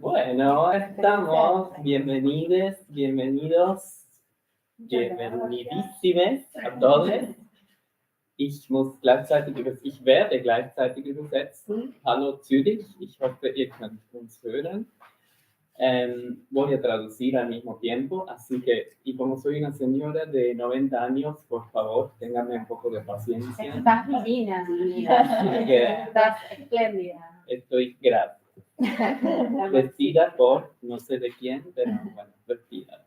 Bueno, estamos. Bienvenidos, bienvenidísimes a todos. Ich werde gleichzeitig übersetzen. Hallo Zürich, ich hoffe, ihr könnt uns hören. Voy a traducir al mismo tiempo, así que, y como soy una señora de 90 años, por favor, ténganme un poco de paciencia. Estás divina, estás espléndida. Estoy grave. Vestida por no sé de quién, pero bueno, vestida.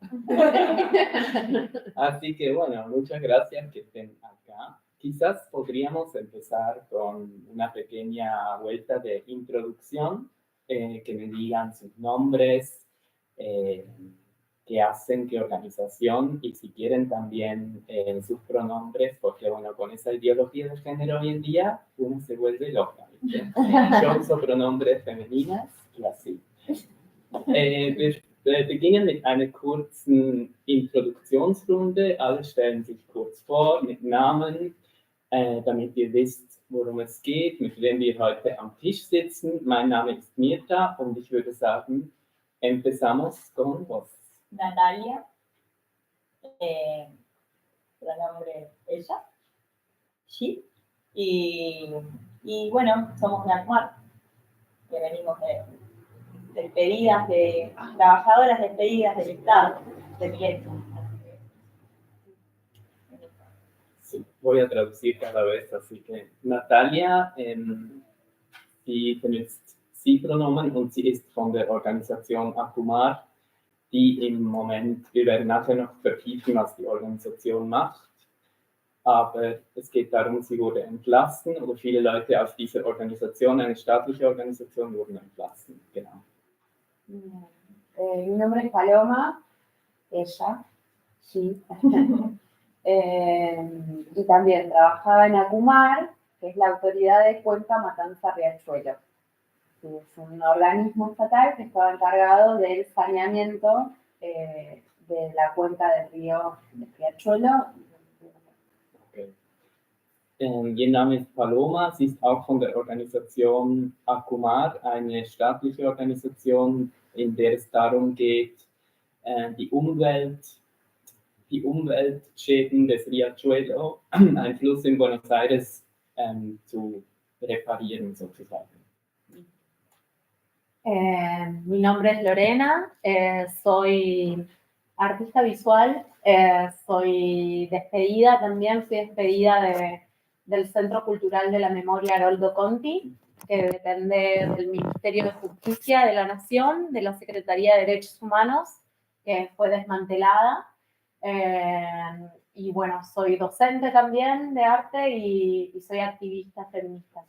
Así que bueno, muchas gracias que estén acá. Quizás podríamos empezar con una pequeña vuelta de introducción, que me digan sus nombres, qué hacen, qué organización, y si quieren también sus pronombres, porque bueno, con esa ideología de género hoy en día, uno se vuelve loca, ¿viste? Yo uso pronombres femeninas y así. Wir beginnen mit einer kurzen Introduktionsrunde. Alle stellen sich kurz vor mit Namen, damit ihr wisst, worum es geht, mit wem wir heute am Tisch sitzen. Mein Name ist Mirta und ich würde sagen, empezamos con vos. Natalia, pronombre ella, she, y bueno, somos de Acumar, que venimos de despedidas, de trabajadoras despedidas del Estado, de Mileto. Sí, voy a traducir cada vez, así que Natalia, sie benutzt Sie-Pronomen und sie ist von der Organisation Acumar, die im Moment, wir werden nachher noch vertiefen, was die Organisation macht, aber es geht darum, sie wurde entlassen oder viele Leute aus dieser Organisation, eine staatliche Organisation, wurden entlassen, genau. Mi nombre es Paloma, ella, sí. Y también trabajaba en Acumar, que es la autoridad de Cuenca Matanza Riachuelo. Es un organismo estatal que estaba encargado del saneamiento de la cuenca del río Riachuelo. Okay. Ihr Name ist Paloma, sie ist auch von der Organisation Acumar, eine staatliche Organisation, in der es darum geht, die Umweltschäden des Riachuelo, ein Fluss in Buenos Aires, zu reparieren sozusagen. Mi nombre es Lorena, soy artista visual, soy despedida también, fui despedida del Centro Cultural de la Memoria Haroldo Conti, que depende del Ministerio de Justicia de la Nación, de la Secretaría de Derechos Humanos, que fue desmantelada. Y bueno, soy docente también de arte y soy activista feminista.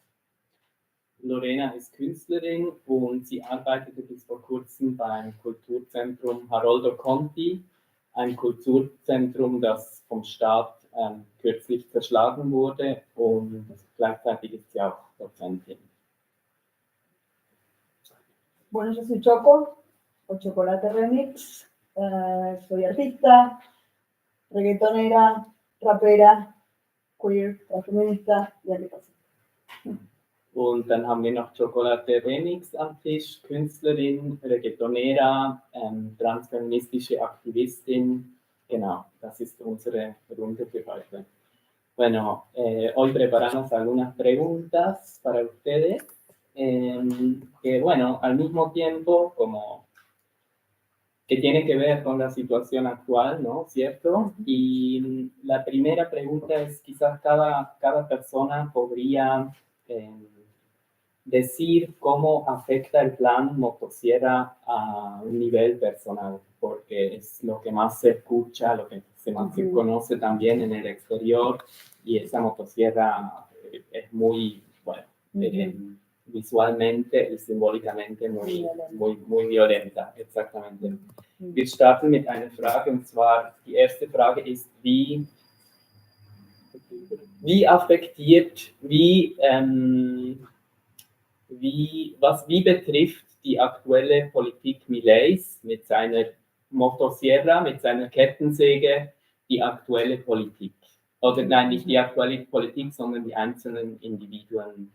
Lorena ist Künstlerin und sie arbeitete bis vor kurzem beim Kulturzentrum Haroldo Conti, ein Kulturzentrum, das vom Staat kürzlich zerschlagen wurde, und gleichzeitig ist sie auch Dozentin. Bueno, yo soy Choco, o Chocolate Remix, soy artista, reggaetonera, rapera, queer, feminista y antifascista. Und dann haben wir noch Chocolate Remix am Tisch, Künstlerin, Reggaetonera, transfeministische Aktivistin. Genau, das ist unsere Runde für heute. Bueno, hoy preparamos algunas preguntas para ustedes, que bueno, al mismo tiempo como que tiene que ver con la situación actual, ¿no? ¿Cierto? Y la primera pregunta es, quizás cada persona podría decir cómo afecta el plan motosierra a un nivel personal, porque es lo que más se escucha, lo que más se conoce también en el exterior. y esa motosierra es muy, bueno, visualmente y simbólicamente muy violenta, exactamente. Wir starten mit einer Frage, und zwar die erste Frage ist, wie affektiert, wie betrifft die aktuelle Politik Mileis mit seiner Motosierra, mit seiner Kettensäge, die aktuelle Politik? Oder nein, nicht die aktuelle Politik, sondern die einzelnen Individuen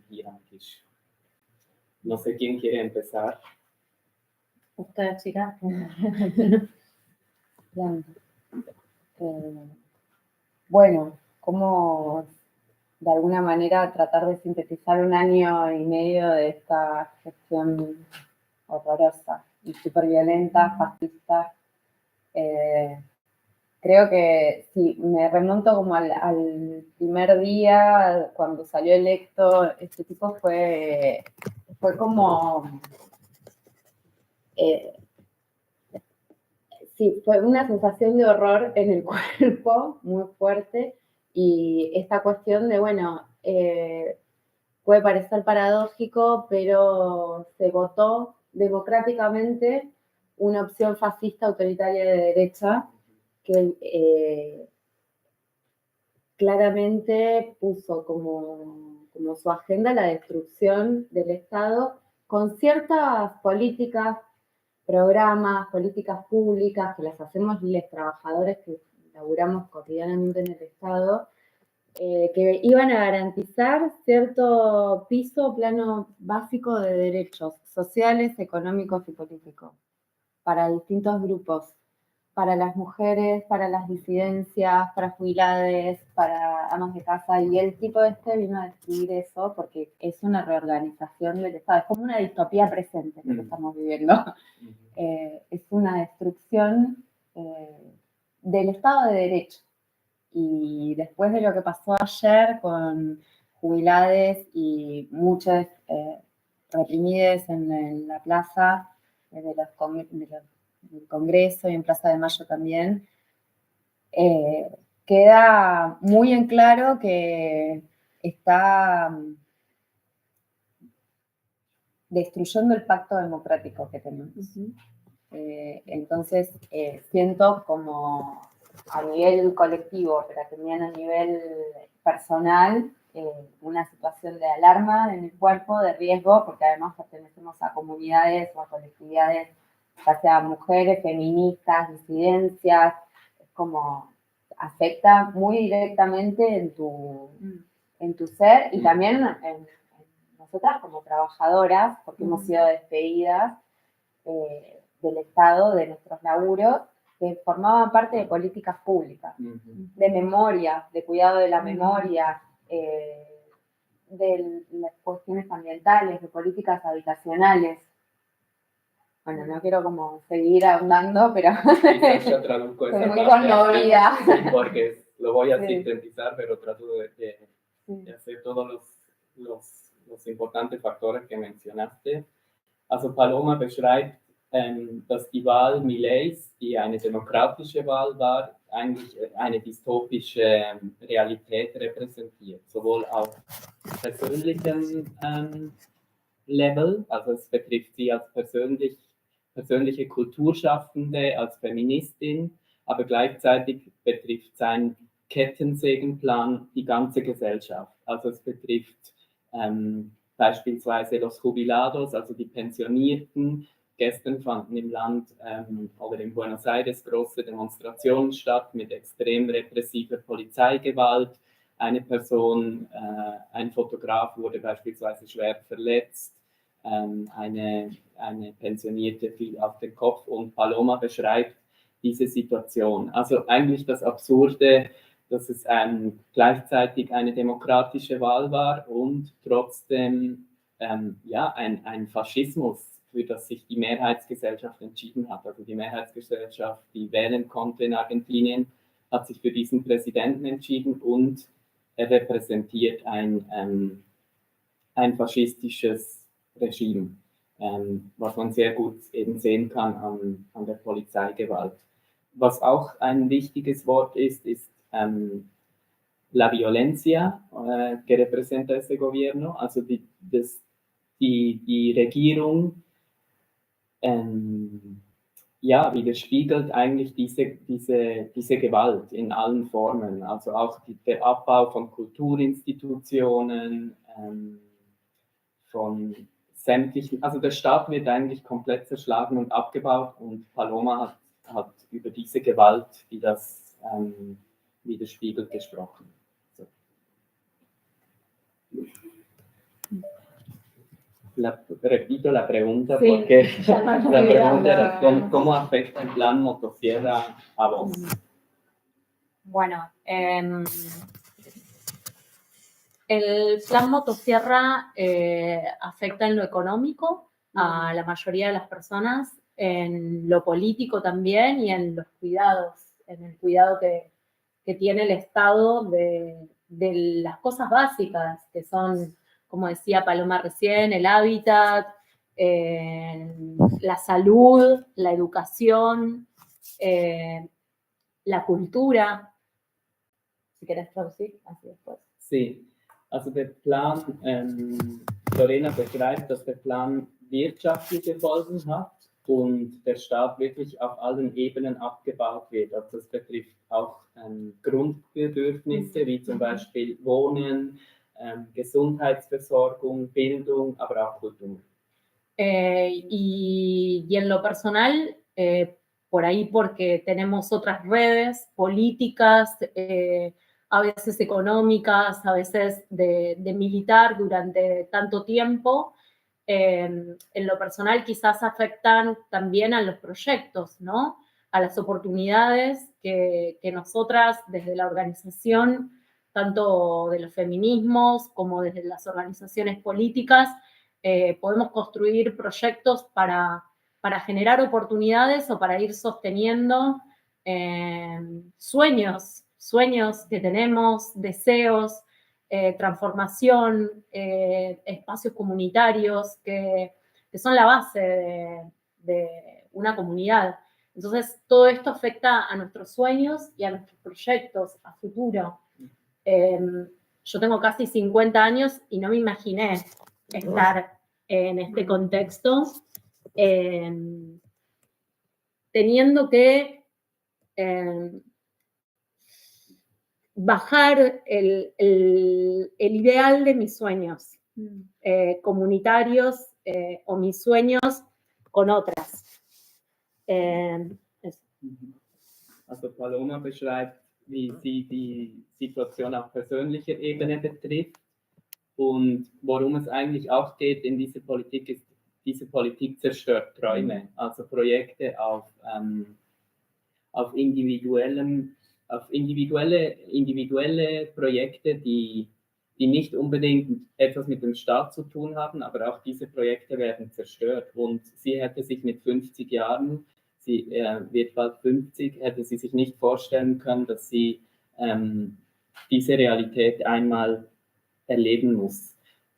hier am Tisch. No sé quién quiere empezar. Usted, chica. Bien. Bueno, ¿cómo de alguna manera tratar de sintetizar un año y medio de esta gestión horrorosa y súper violenta, fascista? Creo que sí, me remonto como al primer día cuando salió electo, este tipo fue como... sí, fue una sensación de horror en el cuerpo muy fuerte y esta cuestión de, bueno, puede parecer paradójico, pero se votó democráticamente una opción fascista autoritaria de derecha que claramente puso como su agenda la destrucción del Estado con ciertas políticas, programas, políticas públicas que las hacemos los trabajadores que laburamos cotidianamente en el Estado, que iban a garantizar cierto piso, plano básico de derechos sociales, económicos y políticos para distintos grupos, para las mujeres, para las disidencias, para jubilades, para amas de casa, y el tipo vino a destruir eso porque es una reorganización del Estado, es como una distopía presente lo que estamos viviendo. Es una destrucción del Estado de Derecho. Y después de lo que pasó ayer con jubilades y muchas reprimidas en la plaza del Congreso y en Plaza de Mayo también, queda muy en claro que está destruyendo el pacto democrático que tenemos. Entonces, siento como a nivel colectivo, pero también a nivel personal, una situación de alarma en el cuerpo, de riesgo, porque además pertenecemos a comunidades o a colectividades, ya sea mujeres, feministas, disidencias, es como afecta muy directamente en tu ser y también en nosotras como trabajadoras, porque hemos sido despedidas del Estado, de nuestros laburos, que formaban parte de políticas públicas, de memoria, de cuidado de la memoria, de las cuestiones ambientales, de políticas habitacionales. Bueno, no quiero como seguir ahondando, pero yo traduzco esa muy parte conmovida. Sí, porque lo voy a sintetizar, pero trato de hacer todos los importantes Faktoren que mencionaste. Also Paloma beschreibt, dass die Wahl Mileis, die eine demokratische Wahl war, eigentlich eine dystopische Realität repräsentiert, sowohl auf persönlichem Level, also es betrifft sie als persönliche Kulturschaffende, als Feministin, aber gleichzeitig betrifft sein Kettensägenplan die ganze Gesellschaft. Also es betrifft beispielsweise los Jubilados, also die Pensionierten. Gestern fanden im Land oder in Buenos Aires große Demonstrationen statt mit extrem repressiver Polizeigewalt. Eine Person, ein Fotograf wurde beispielsweise schwer verletzt, eine Pensionierte fiel auf den Kopf und Paloma beschreibt diese Situation. Also eigentlich das Absurde, dass es gleichzeitig eine demokratische Wahl war und trotzdem ein Faschismus, für das sich die Mehrheitsgesellschaft entschieden hat. Also die Mehrheitsgesellschaft, die wählen konnte in Argentinien, hat sich für diesen Präsidenten entschieden und er repräsentiert ein faschistisches Regime, was man sehr gut eben sehen kann an der Polizeigewalt. Was auch ein wichtiges Wort ist la violencia que representa este Gobierno, also die Regierung ja, widerspiegelt eigentlich diese Gewalt in allen Formen, also auch der Abbau von Kulturinstitutionen, von sämtlichen, also der Staat wird eigentlich komplett zerschlagen und abgebaut und Paloma hat über diese Gewalt, die das widerspiegelt, gesprochen. So. Repito la pregunta Sí, porque ya me la olvidé. pregunta era ¿cómo afecta el plan Motosierra a vos? Bueno, el plan Motosierra afecta en lo económico a la mayoría de las personas, en lo político también y en los cuidados, en el cuidado que tiene el Estado de las cosas básicas, que son, como decía Paloma recién, el hábitat, la salud, la educación, la cultura. Si querés traducir, así después. Sí, also der Plan, Lorena beschreibt, dass der Plan wirtschaftliche Folgen hat und der Staat wirklich auf allen Ebenen abgebaut wird. Also das betrifft auch Grundbedürfnisse wie zum Beispiel Wohnen, Gesundheitsversorgung, Bildung, aber auch Kultur. Y en lo personal, por ahí porque tenemos otras redes políticas, a veces económicas, a veces de militar durante tanto tiempo, en lo personal quizás afectan también a los proyectos, ¿no? A las oportunidades que nosotras desde la organización, tanto de los feminismos como desde las organizaciones políticas, podemos construir proyectos para generar oportunidades o para ir sosteniendo sueños que tenemos, deseos, transformación, espacios comunitarios que son la base de una comunidad. Entonces, todo esto afecta a nuestros sueños y a nuestros proyectos a futuro. Yo tengo casi 50 años y no me imaginé estar en este contexto, teniendo que bajar el ideal de mis sueños comunitarios o mis sueños con otras. Also Paloma beschreibt, wie sie die Situation auf persönlicher Ebene betrifft und worum es eigentlich auch geht in dieser Politik ist, diese Politik zerstört Träume, also Projekte auf individuelle Projekte, die nicht unbedingt etwas mit dem Staat zu tun haben, aber auch diese Projekte werden zerstört. Und sie hätte sich mit 50 Jahren, sie wird bald 50, hätte sie sich nicht vorstellen können, dass sie diese Realität einmal erleben muss.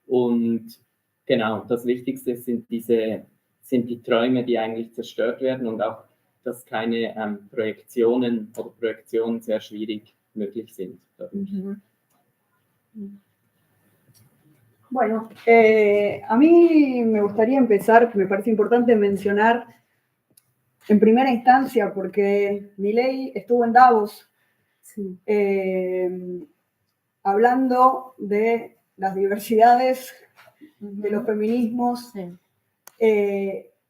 Und genau, das Wichtigste sind die Träume, die eigentlich zerstört werden und auch, dass keine Projektionen sehr schwierig möglich sind. Bueno, a mí me gustaría empezar, me parece importante mencionar en primera instancia, porque Milei estuvo en Davos Sí. Hablando de las diversidades, de los feminismos, Sí.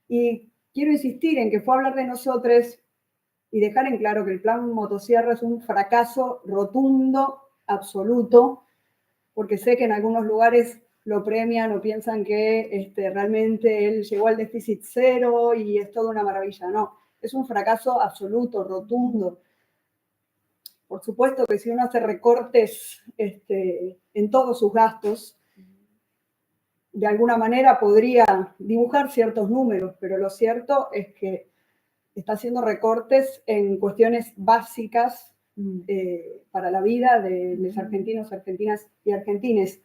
y quiero insistir en que fue a hablar de nosotros y dejar en claro que el plan Motosierra es un fracaso rotundo, absoluto, porque sé que en algunos lugares lo premian o piensan que realmente él llegó al déficit cero y es toda una maravilla. No, es un fracaso absoluto, rotundo. Por supuesto que si uno hace recortes en todos sus gastos, de alguna manera podría dibujar ciertos números, pero lo cierto es que está haciendo recortes en cuestiones básicas para la vida de los argentinos, argentinas y argentines.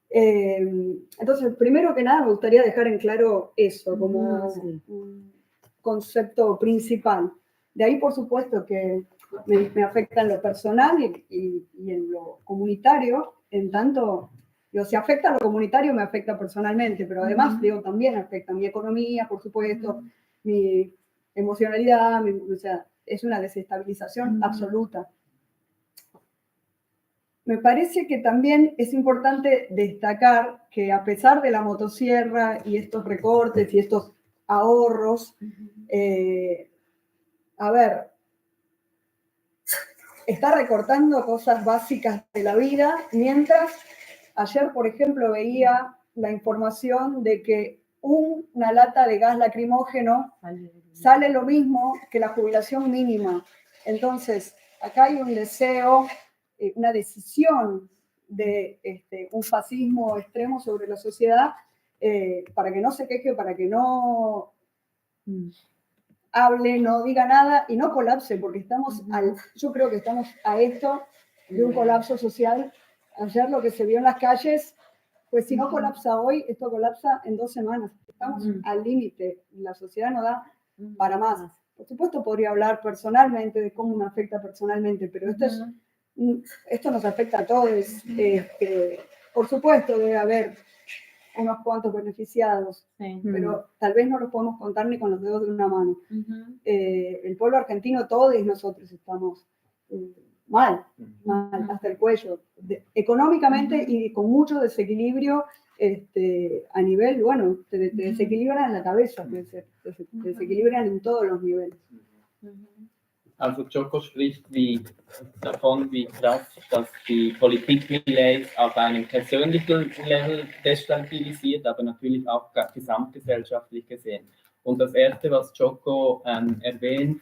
Entonces, primero que nada, me gustaría dejar en claro eso como un concepto principal. De ahí, por supuesto, que me afecta en lo personal y en lo comunitario, en tanto, digo, si afecta a lo comunitario, me afecta personalmente, pero además, digo, también afecta a mi economía, por supuesto, mi emocionalidad, o sea, es una desestabilización absoluta. Me parece que también es importante destacar que a pesar de la motosierra y estos recortes y estos ahorros, a ver, está recortando cosas básicas de la vida, mientras ayer, por ejemplo, veía la información de que una lata de gas lacrimógeno sale lo mismo que la jubilación mínima. Entonces, acá hay un deseo, una decisión de un fascismo extremo sobre la sociedad para que no se queje, para que no hable, no diga nada y no colapse, porque yo creo que estamos a esto de un colapso social. Ayer lo que se vio en las calles, pues si no colapsa hoy, esto colapsa en 2 semanas. Estamos al límite, la sociedad no da para más. Por supuesto podría hablar personalmente de cómo me afecta personalmente, pero esto nos afecta a todos. Por supuesto debe haber unos cuantos beneficiados, pero tal vez no los podemos contar ni con los dedos de una mano. El pueblo argentino, todos nosotros estamos mal, hasta el cuello, económicamente y con mucho desequilibrio a nivel, bueno, te desequilibran en la cabeza, te desequilibran en todos los niveles. Also Joko spricht davon, wie krass, dass die Politik Millets auf einem persönlichen Level destabilisiert, aber natürlich auch gesamtgesellschaftlich gesehen. Und das Erste, was Joko erwähnt,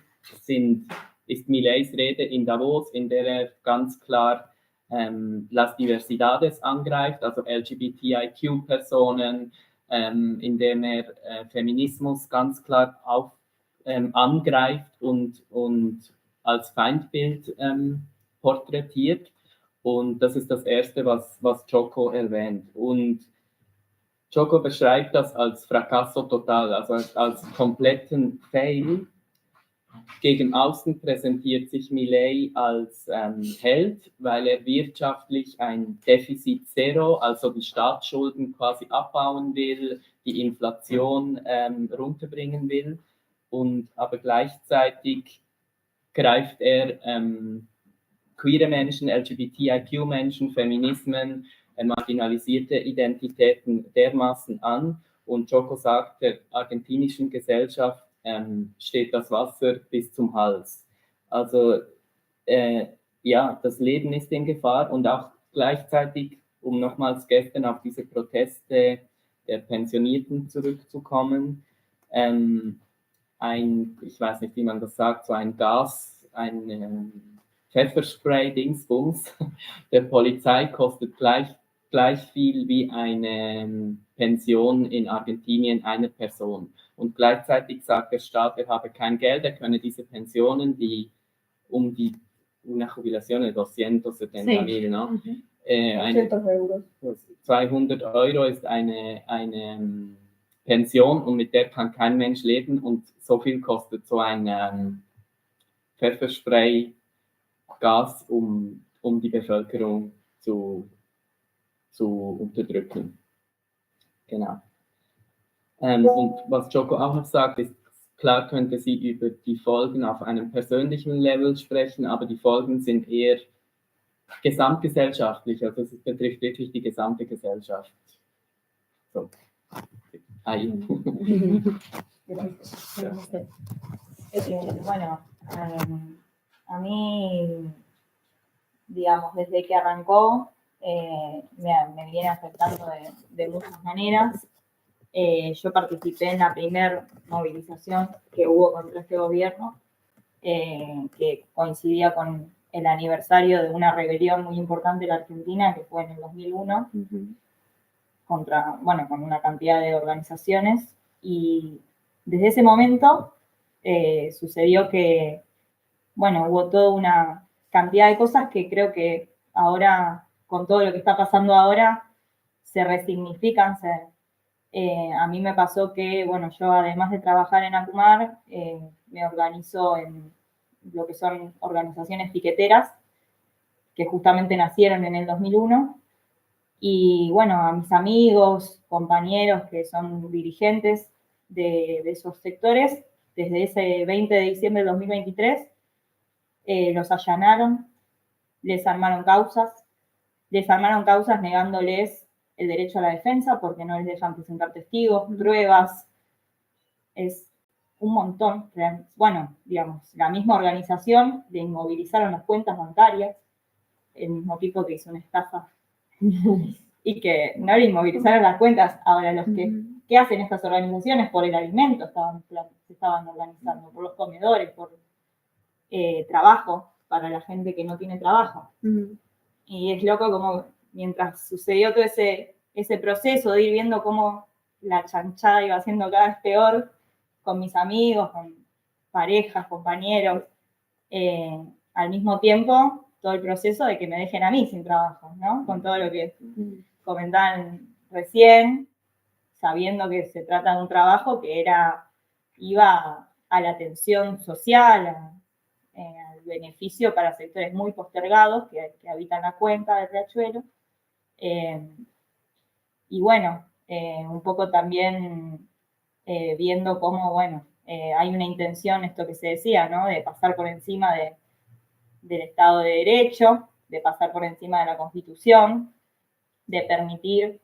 ist Millets Rede in Davos, in der er ganz klar Las Diversidades angreift, also LGBTIQ-Personen, in dem er Feminismus ganz klar angreift und als Feindbild porträtiert. Und das ist das Erste, was Joko erwähnt. Und Joko beschreibt das als Fracasso total, also als kompletten Fail. Gegen außen präsentiert sich Milei als Held, weil er wirtschaftlich ein Defizit Zero, also die Staatsschulden quasi abbauen will, die Inflation runterbringen will. Aber gleichzeitig greift er queere Menschen, LGBTIQ-Menschen, Feminismen, marginalisierte Identitäten dermaßen an. Und Joko sagt, der argentinischen Gesellschaft steht das Wasser bis zum Hals. Also ja, das Leben ist in Gefahr und auch gleichzeitig, um nochmals gestern auf diese Proteste der Pensionierten zurückzukommen, ich weiß nicht, wie man das sagt, so ein Gas, ein Pfefferspray-Dingsbums der Polizei kostet gleich viel wie eine Pension in Argentinien einer Person. Und gleichzeitig sagt der Staat, er habe kein Geld, er könne diese Pensionen, die una jubilación de 270.000, ¿no? 200 Euro. 200 Euro ist eine Pension und mit der kann kein Mensch leben und so viel kostet so ein Pfefferspray-Gas, um die Bevölkerung zu unterdrücken. Genau. Und was Joko auch noch sagt, ist, klar könnte sie über die Folgen auf einem persönlichen Level sprechen, aber die Folgen sind eher gesamtgesellschaftlich, also es betrifft wirklich die gesamte Gesellschaft. So. Ahí. Bueno, a mí, digamos, desde que arrancó, me viene afectando de muchas maneras. Yo participé en la primera movilización que hubo contra este gobierno, que coincidía con el aniversario de una rebelión muy importante en la Argentina, que fue en el 2001, con una cantidad de organizaciones. Y desde ese momento sucedió que, hubo toda una cantidad de cosas que creo que ahora, con todo lo que está pasando ahora, se resignifican. A mí me pasó que, yo además de trabajar en ACUMAR, me organizo en lo que son organizaciones piqueteras, que justamente nacieron en el 2001. Y bueno, a mis amigos, compañeros que son dirigentes de esos sectores, desde ese 20 de diciembre de 2023, los allanaron, les armaron causas negándoles el derecho a la defensa porque no les dejan presentar testigos, pruebas. Es un montón. Bueno, digamos, la misma organización le inmovilizaron las cuentas bancarias, el mismo tipo que hizo una estafa y que no le inmovilizaron las cuentas. Ahora, los que ¿qué hacen estas organizaciones? Por el alimento se estaban organizando, por los comedores, por trabajo para la gente que no tiene trabajo. Y es loco como mientras sucedió todo ese proceso de ir viendo cómo la chanchada iba siendo cada vez peor con mis amigos, con parejas, compañeros, al mismo tiempo todo el proceso de que me dejen a mí sin trabajo, ¿no? Con todo lo que comentaban recién, sabiendo que se trata de un trabajo que iba a la atención social, al beneficio para sectores muy postergados que habitan la cuenca del Riachuelo. Y bueno, un poco también viendo cómo, bueno, hay una intención, esto que se decía, ¿no? De pasar por encima del Estado de Derecho, de pasar por encima de la Constitución, de permitir,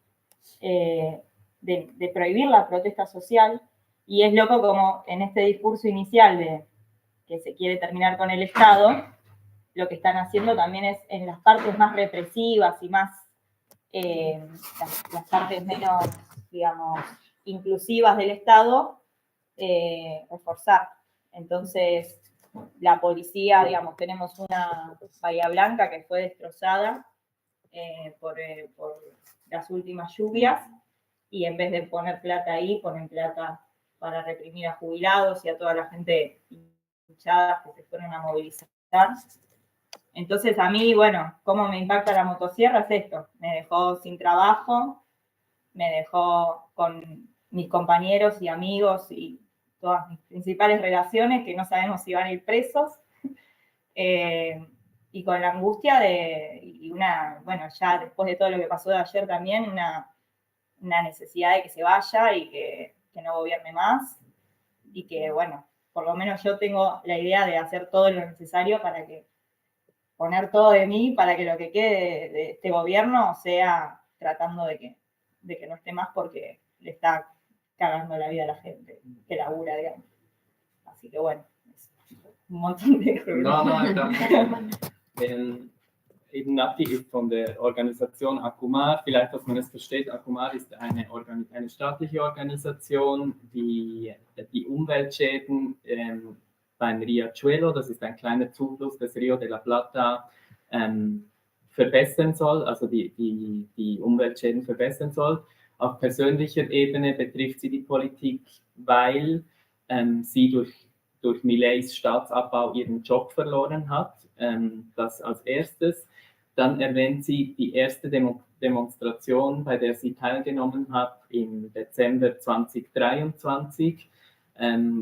de prohibir la protesta social. Y es loco como en este discurso inicial de que se quiere terminar con el Estado, lo que están haciendo también es en las partes más represivas y más, las partes menos, digamos, inclusivas del Estado, reforzar. Entonces, la policía, digamos, tenemos una Bahía Blanca que fue destrozada por las últimas lluvias, y en vez de poner plata ahí, ponen plata para reprimir a jubilados y a toda la gente hinchada que se fueron a movilizar. Entonces, a mí, bueno, ¿cómo me impacta la motosierra? Es esto, me dejó sin trabajo, me dejó con mis compañeros y amigos y todas mis principales relaciones que no sabemos si van a ir presos, y con la angustia bueno, ya después de todo lo que pasó de ayer también, una necesidad de que se vaya y que no gobierne más, y que, bueno, por lo menos yo tengo la idea de hacer todo lo necesario para poner todo de mí para que lo que quede de este gobierno sea tratando de que no esté más, porque le está cagando la vida a la gente que labura, digamos. Así que bueno, es un montón de Eben Nati ist von der Organisation Akumar. Vielleicht, dass man es versteht, Akumar ist eine staatliche Organisation, die die Umweltschäden beim Riachuelo, das ist ein kleiner Zufluss des Rio de la Plata, verbessern soll, also die Umweltschäden verbessern soll. Auf persönlicher Ebene betrifft sie die Politik, weil sie durch Millets Staatsabbau ihren Job verloren hat. Das als erstes. Dann erwähnt sie die erste Demonstration, bei der sie teilgenommen hat im Dezember 2023,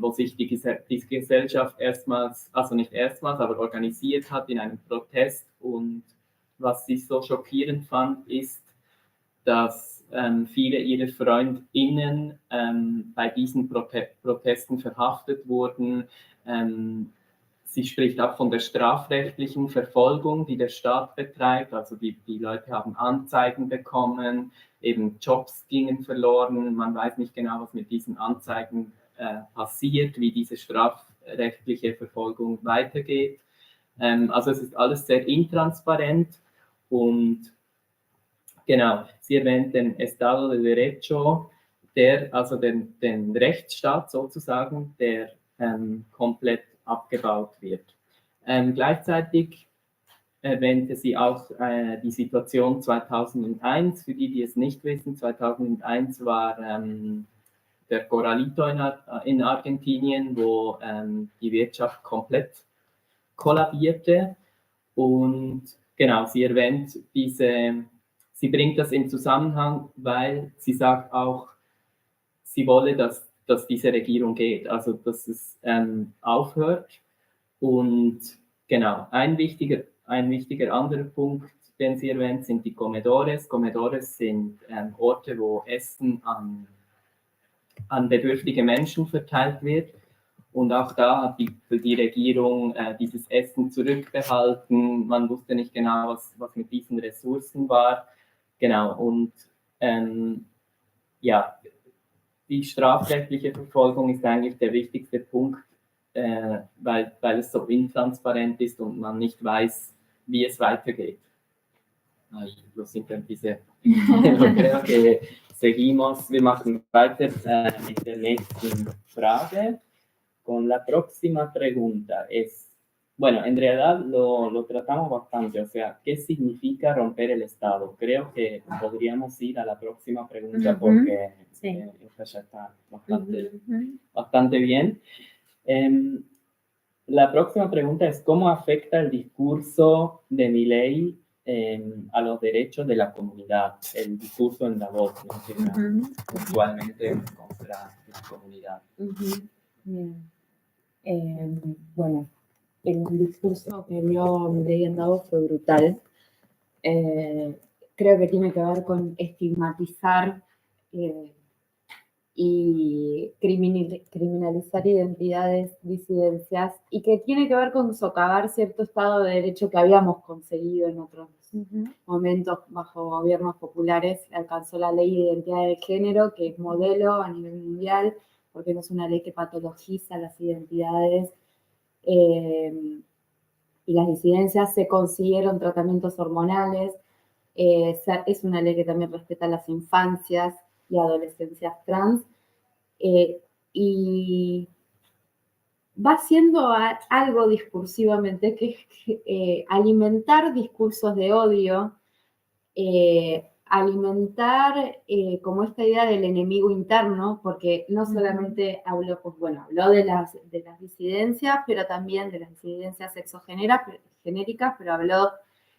wo sich die Gesellschaft erstmals, also nicht erstmals, aber organisiert hat in einem Protest. Und was sie so schockierend fand, ist, dass viele ihrer FreundInnen bei diesen Protesten verhaftet wurden. Sie spricht auch von der strafrechtlichen Verfolgung, die der Staat betreibt. Also die Leute haben Anzeigen bekommen, eben Jobs gingen verloren. Man weiß nicht genau, was mit diesen Anzeigen passiert, wie diese strafrechtliche Verfolgung weitergeht. Also es ist alles sehr intransparent. Und genau, sie erwähnt den Estado de Derecho, also den Rechtsstaat sozusagen, der komplett abgebaut wird. Gleichzeitig erwähnte sie auch die Situation 2001. Für die es nicht wissen, 2001 war der Corralito in Argentinien, wo die Wirtschaft komplett kollabierte. Und genau, sie erwähnt sie bringt das in Zusammenhang, weil sie sagt auch, sie wolle, dass diese Regierung geht, also dass es aufhört. Und genau, ein wichtiger anderer Punkt, den sie erwähnt, sind die Comedores. Comedores sind Orte, wo Essen an bedürftige Menschen verteilt wird. Und auch da hat die Regierung dieses Essen zurückbehalten. Man wusste nicht genau, was mit diesen Ressourcen war. Genau, und ja, die strafrechtliche Verfolgung ist eigentlich der wichtigste Punkt, weil es so intransparent ist und man nicht weiß, wie es weitergeht. Lo simplemente creo que seguimos. Wir machen weiter mit der nächsten Frage. Con la próxima pregunta es, bueno, en realidad lo tratamos bastante, o sea, ¿qué significa romper el Estado? Creo que podríamos ir a la próxima pregunta porque esta ya está bastante bien. La próxima pregunta es, ¿cómo afecta el discurso de Milei a los derechos de la comunidad? El discurso en Davos, ¿no? Actualmente contra la comunidad. Bien. Bueno, el discurso que dio Milei en Davos fue brutal. Creo que tiene que ver con estigmatizar y criminalizar identidades, disidencias, y que tiene que ver con socavar cierto Estado de Derecho que habíamos conseguido en otros momentos bajo gobiernos populares. Alcanzó la ley de identidad de género, que es modelo a nivel mundial, porque no es una ley que patologiza las identidades y las disidencias. Se consiguieron tratamientos hormonales. Es una ley que también respeta las infancias y adolescencias trans, y va haciendo algo discursivamente, que es alimentar discursos de odio, alimentar como esta idea del enemigo interno, porque no solamente habló, pues bueno, habló de las disidencias, pero también de las disidencias sexogenéricas, pero habló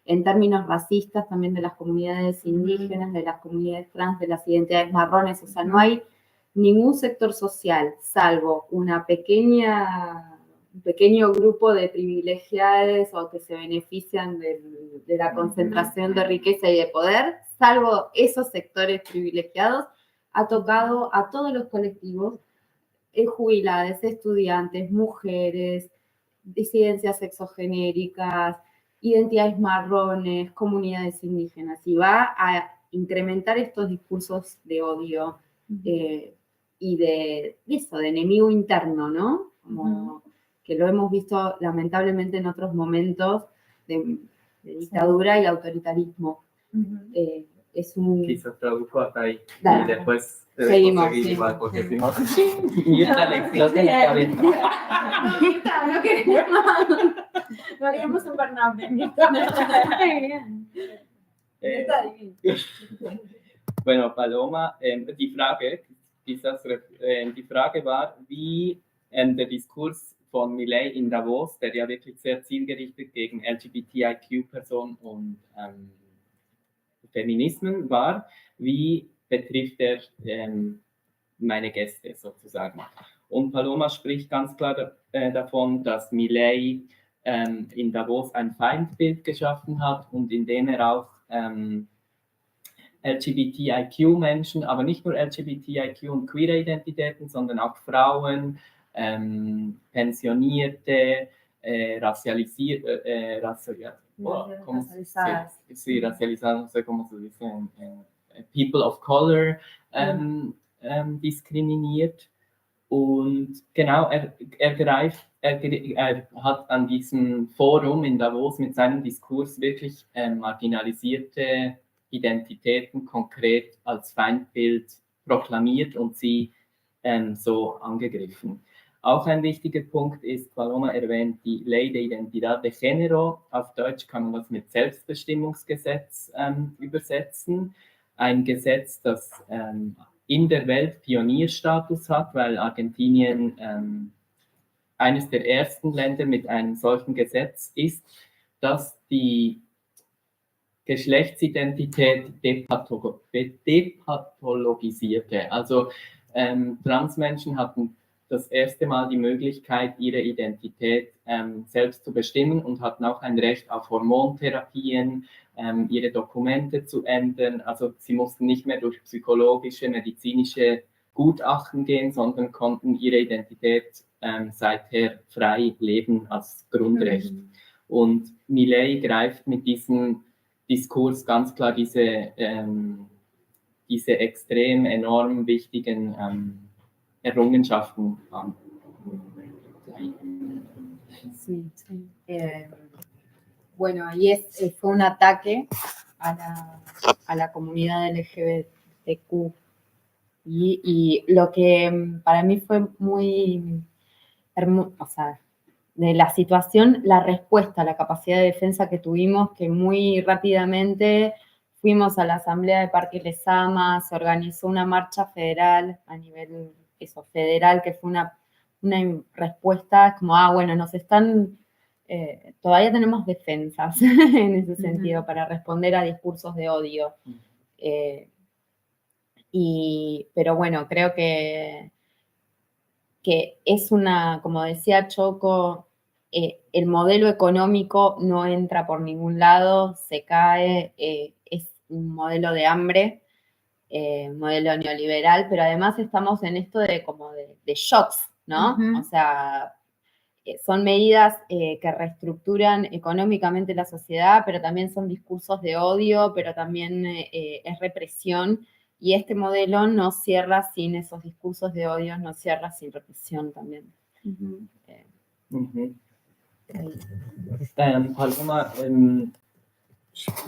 en términos racistas también de las comunidades indígenas, de las comunidades trans, de las identidades marrones. O sea, no hay ningún sector social, salvo un pequeño grupo de privilegiados o que se benefician de la concentración de riqueza y de poder, salvo esos sectores privilegiados, ha tocado a todos los colectivos, jubiladas, estudiantes, mujeres, disidencias sexogenéricas, identidades marrones, comunidades indígenas, y va a incrementar estos discursos de odio y de eso, de enemigo interno, ¿no? Como que lo hemos visto lamentablemente en otros momentos de dictadura y autoritarismo. Es un... Quizás tradujo hasta ahí. Dale. Y después Seguimos, seguir sí. igual, porque si no, y esta lección de la cabeza. No queremos un burnout. Bueno, Paloma, die Frage war, wie der Diskurs von Milei in Davos, der ja wirklich sehr zielgerichtet gegen LGBTIQ-Personen und Feminismen war, wie betrifft er meine Gäste sozusagen. Und Paloma spricht ganz klar davon, dass Milei in Davos ein Feindbild geschaffen hat und indem er auch LGBTIQ-Menschen, aber nicht nur LGBTIQ und queere Identitäten, sondern auch Frauen, Pensionierte, racializadas, no sé cómo se dice, people of color diskriminiert. Und genau, er hat an diesem Forum in Davos mit seinem Diskurs wirklich marginalisierte Identitäten konkret als Feindbild proklamiert und sie so angegriffen. Auch ein wichtiger Punkt ist, Paloma erwähnt, die Ley de Identidad de Género. Auf Deutsch kann man das mit Selbstbestimmungsgesetz übersetzen. Ein Gesetz, das in der Welt Pionierstatus hat, weil Argentinien eines der ersten Länder mit einem solchen Gesetz ist, das die Geschlechtsidentität depathologisierte. Also Transmenschen hatten das erste Mal die Möglichkeit, ihre Identität selbst zu bestimmen und hatten auch ein Recht auf Hormontherapien, ihre Dokumente zu ändern. Also sie mussten nicht mehr durch psychologische, medizinische Gutachten gehen, sondern konnten ihre Identität seither frei leben als Grundrecht. Und Milei greift mit diesem Diskurs ganz klar diese extrem enorm wichtigen Errungenschaften an. Sí, sí. Bueno, ahí fue un ataque a la comunidad LGBTQ. Y lo que para mí fue muy hermoso, o sea, de la situación, la respuesta, la capacidad de defensa que tuvimos, que muy rápidamente fuimos a la asamblea de Parque Lezama, se organizó una marcha federal a nivel federal, que fue una respuesta como, bueno, nos están, todavía tenemos defensas en ese sentido para responder a discursos de odio. Pero bueno, creo que es como decía Choco, el modelo económico no entra por ningún lado, se cae, es un modelo de hambre, modelo neoliberal, pero además estamos en esto de shocks, ¿no? O sea, son medidas que reestructuran económicamente la sociedad, pero también son discursos de odio, pero también es represión. Y este modelo no cierra sin esos discursos de odio, no cierra sin represión también. Paloma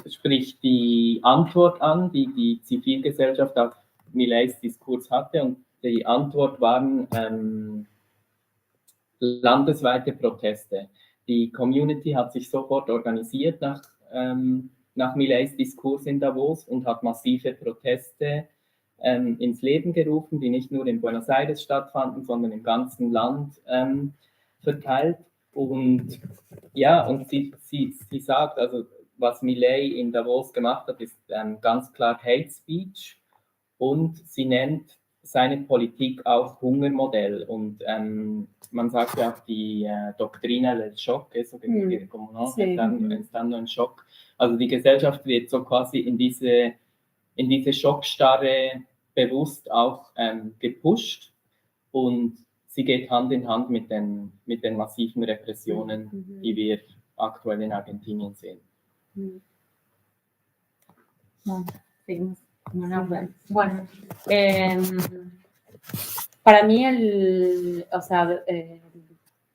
spricht die Antwort an, die die Zivilgesellschaft auf Mileis Diskurs hatte. Und die Antwort waren landesweite Proteste. Die Community hat sich sofort organisiert nach Mileis Diskurs in Davos und hat massive Proteste ins Leben gerufen, die nicht nur in Buenos Aires stattfanden, sondern im ganzen Land verteilt. Und ja, und sie sagt, also was Milei in Davos gemacht hat, ist ganz klar Hate Speech, und sie nennt seine Politik auch Hungermodell. Und man sagt ja auch die Doctrina del Shock, eso que como no, estando en Shock. Also die Gesellschaft wird so quasi in diese Schockstarre bewusst auch gepusht, und sie geht Hand in Hand mit den massiven Repressionen, die wir aktuell in Argentinien sehen. Bueno, para mí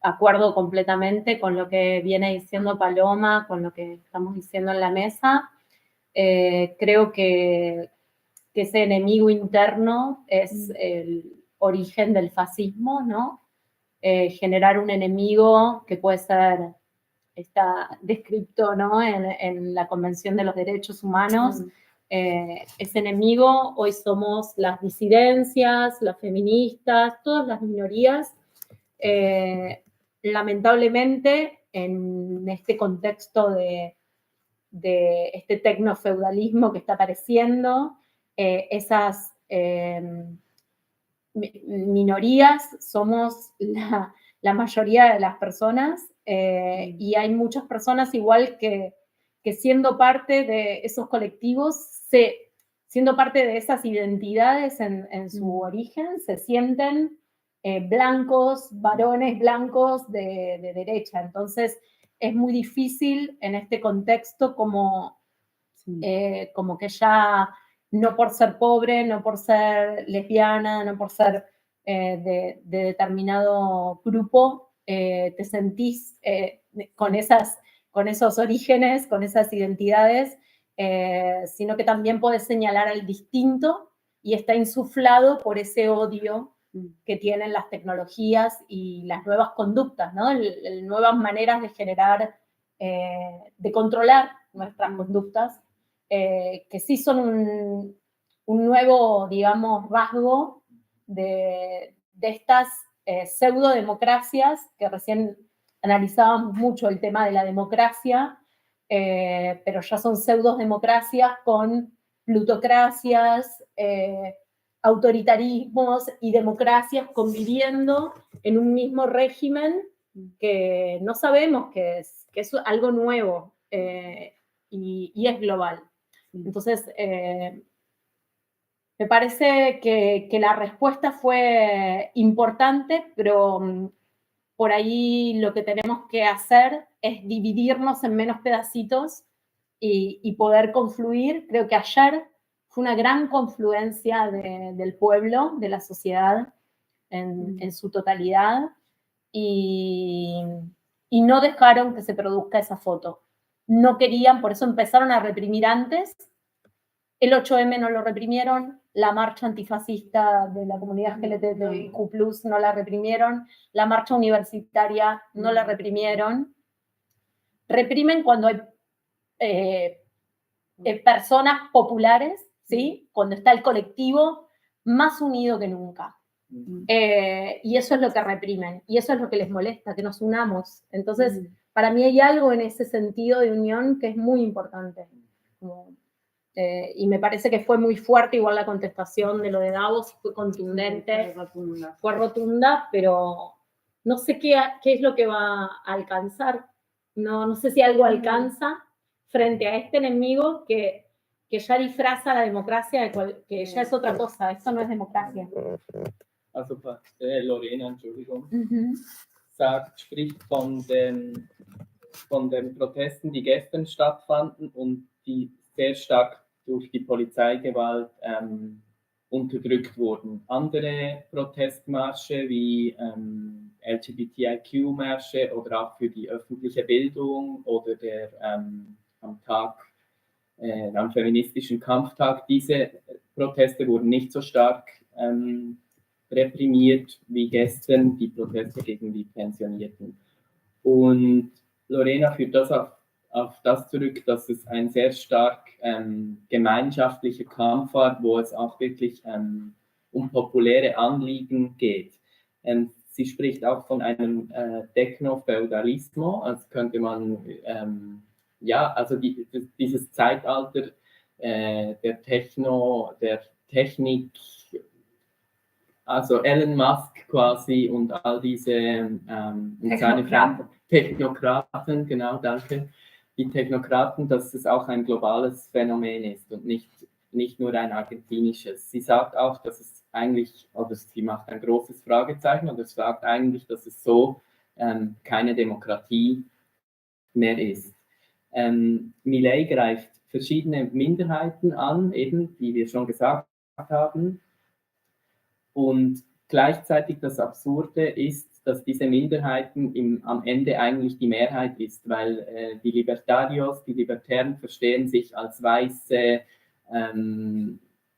acuerdo completamente con lo que viene diciendo Paloma, con lo que estamos diciendo en la mesa. Creo que ese enemigo interno es el origen del fascismo, ¿no? Generar un enemigo que puede ser, está descrito, ¿no?, en la Convención de los Derechos Humanos. Ese enemigo hoy somos las disidencias, las feministas, todas las minorías. Lamentablemente, en este contexto de este tecnofeudalismo que está apareciendo, esas minorías somos la mayoría de las personas, y hay muchas personas igual que siendo parte de esos colectivos, siendo parte de esas identidades en su origen, se sienten blancos, varones blancos de derecha. Entonces, es muy difícil en este contexto como que ya, no por ser pobre, no por ser lesbiana, no por ser de determinado grupo, te sentís con esos orígenes, con esas identidades, sino que también podés señalar al distinto y está insuflado por ese odio que tienen las tecnologías y las nuevas conductas, ¿no? Nuevas maneras de generar, de controlar nuestras conductas, que sí son un nuevo, digamos, rasgo de estas pseudodemocracias, que recién analizábamos mucho el tema de la democracia, pero ya son pseudodemocracias con plutocracias, autoritarismos y democracias conviviendo en un mismo régimen que no sabemos que es algo nuevo y es global. Entonces, me parece que la respuesta fue importante, pero por ahí lo que tenemos que hacer es dividirnos en menos pedacitos y poder confluir. Creo que ayer fue una gran confluencia del pueblo, de la sociedad en su totalidad, y no dejaron que se produzca esa foto. No querían, por eso empezaron a reprimir antes. El 8M no lo reprimieron, la marcha antifascista de la comunidad LGBTIQ+ no la reprimieron, la marcha universitaria no la reprimieron. Reprimen cuando hay personas populares, ¿sí? Cuando está el colectivo más unido que nunca. Y eso es lo que reprimen, y eso es lo que les molesta, que nos unamos. Entonces, para mí hay algo en ese sentido de unión que es muy importante. Y me parece que fue muy fuerte, igual la contestación de lo de Davos, fue contundente, fue rotunda, pero no sé qué es lo que va a alcanzar. No sé si algo alcanza frente a este enemigo que ya disfraza la democracia, que ya es otra cosa. Esto no es democracia. Also Lorena, Entschuldigung, spricht von den Protesten, die gestern stattfanden und die sehr stark durch die Polizeigewalt unterdrückt wurden. Andere Protestmärsche wie LGBTIQ-Märsche oder auch für die öffentliche Bildung oder der am feministischen Kampftag, diese Proteste wurden nicht so stark reprimiert wie gestern die Proteste gegen die Pensionierten. Und Lorena führt das auf das zurück, dass es ein sehr stark gemeinschaftlicher Kampf war, wo es auch wirklich um populäre Anliegen geht. Sie spricht auch von einem Techno-Feudalismo, als könnte man, also dieses Zeitalter der Technik, also Elon Musk quasi und all diese Technokraten, genau, danke. Die Technokraten, dass es auch ein globales Phänomen ist und nicht nur ein argentinisches. Sie sagt auch, dass es eigentlich, oder sie macht ein großes Fragezeichen und es sagt eigentlich, dass es so keine Demokratie mehr ist. Milei greift verschiedene Minderheiten an, eben, die wir schon gesagt haben. Und gleichzeitig das Absurde ist, dass diese Minderheiten am Ende eigentlich die Mehrheit ist, weil die Libertarios, die Libertären verstehen sich als weiße,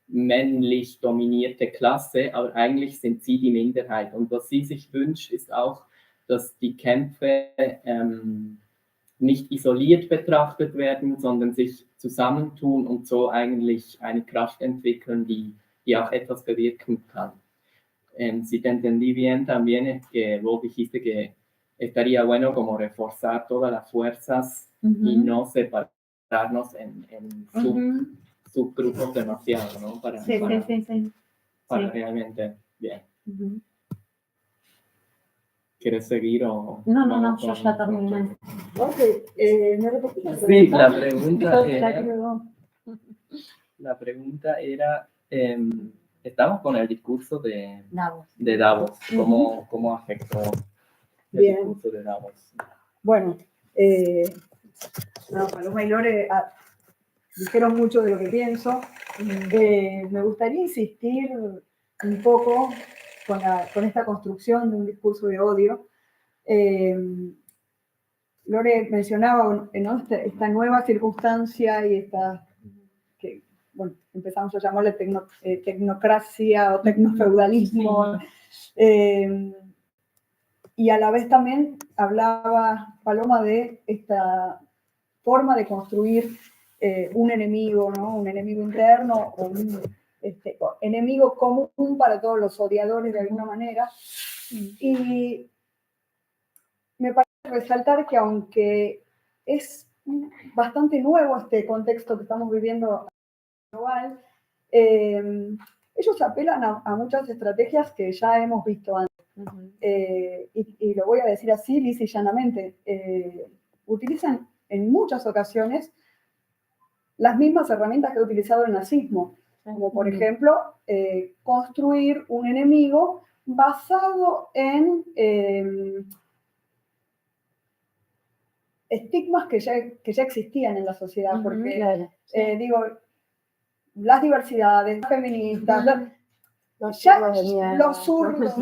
männlich dominierte Klasse, aber eigentlich sind sie die Minderheit. Und was sie sich wünscht, ist auch, dass die Kämpfe nicht isoliert betrachtet werden, sondern sich zusammentun und so eigentlich eine Kraft entwickeln, die auch etwas bewirken kann. Si te entendí bien también que vos dijiste que estaría bueno como reforzar todas las fuerzas y no separarnos en subgrupos demasiado, ¿no? Para realmente, bien. ¿Quieres seguir o...? No, yo ya terminé. ¿Me repetís? Sí, la pregunta era, estamos con el discurso de Davos. ¿Cómo afectó el discurso de Davos? Bueno, Paloma y Lore dijeron mucho de lo que pienso. Me gustaría insistir un poco con esta construcción de un discurso de odio. Lore mencionaba, ¿no?, esta nueva circunstancia y esta que, bueno, empezamos a llamarle tecnocracia o tecnofeudalismo. Y a la vez también hablaba Paloma de esta forma de construir un enemigo, ¿no? Un enemigo interno o un enemigo común para todos los odiadores de alguna manera. Y me parece resaltar que aunque es bastante nuevo este contexto que estamos viviendo global, ellos apelan a muchas estrategias que ya hemos visto antes. Y lo voy a decir así, lisa y llanamente. Utilizan en muchas ocasiones las mismas herramientas que ha utilizado el nazismo, como por ejemplo construir un enemigo basado en estigmas que ya existían en la sociedad, porque Claro. digo, las diversidades, las feministas, Los ya chicos de mierda. los zurdos,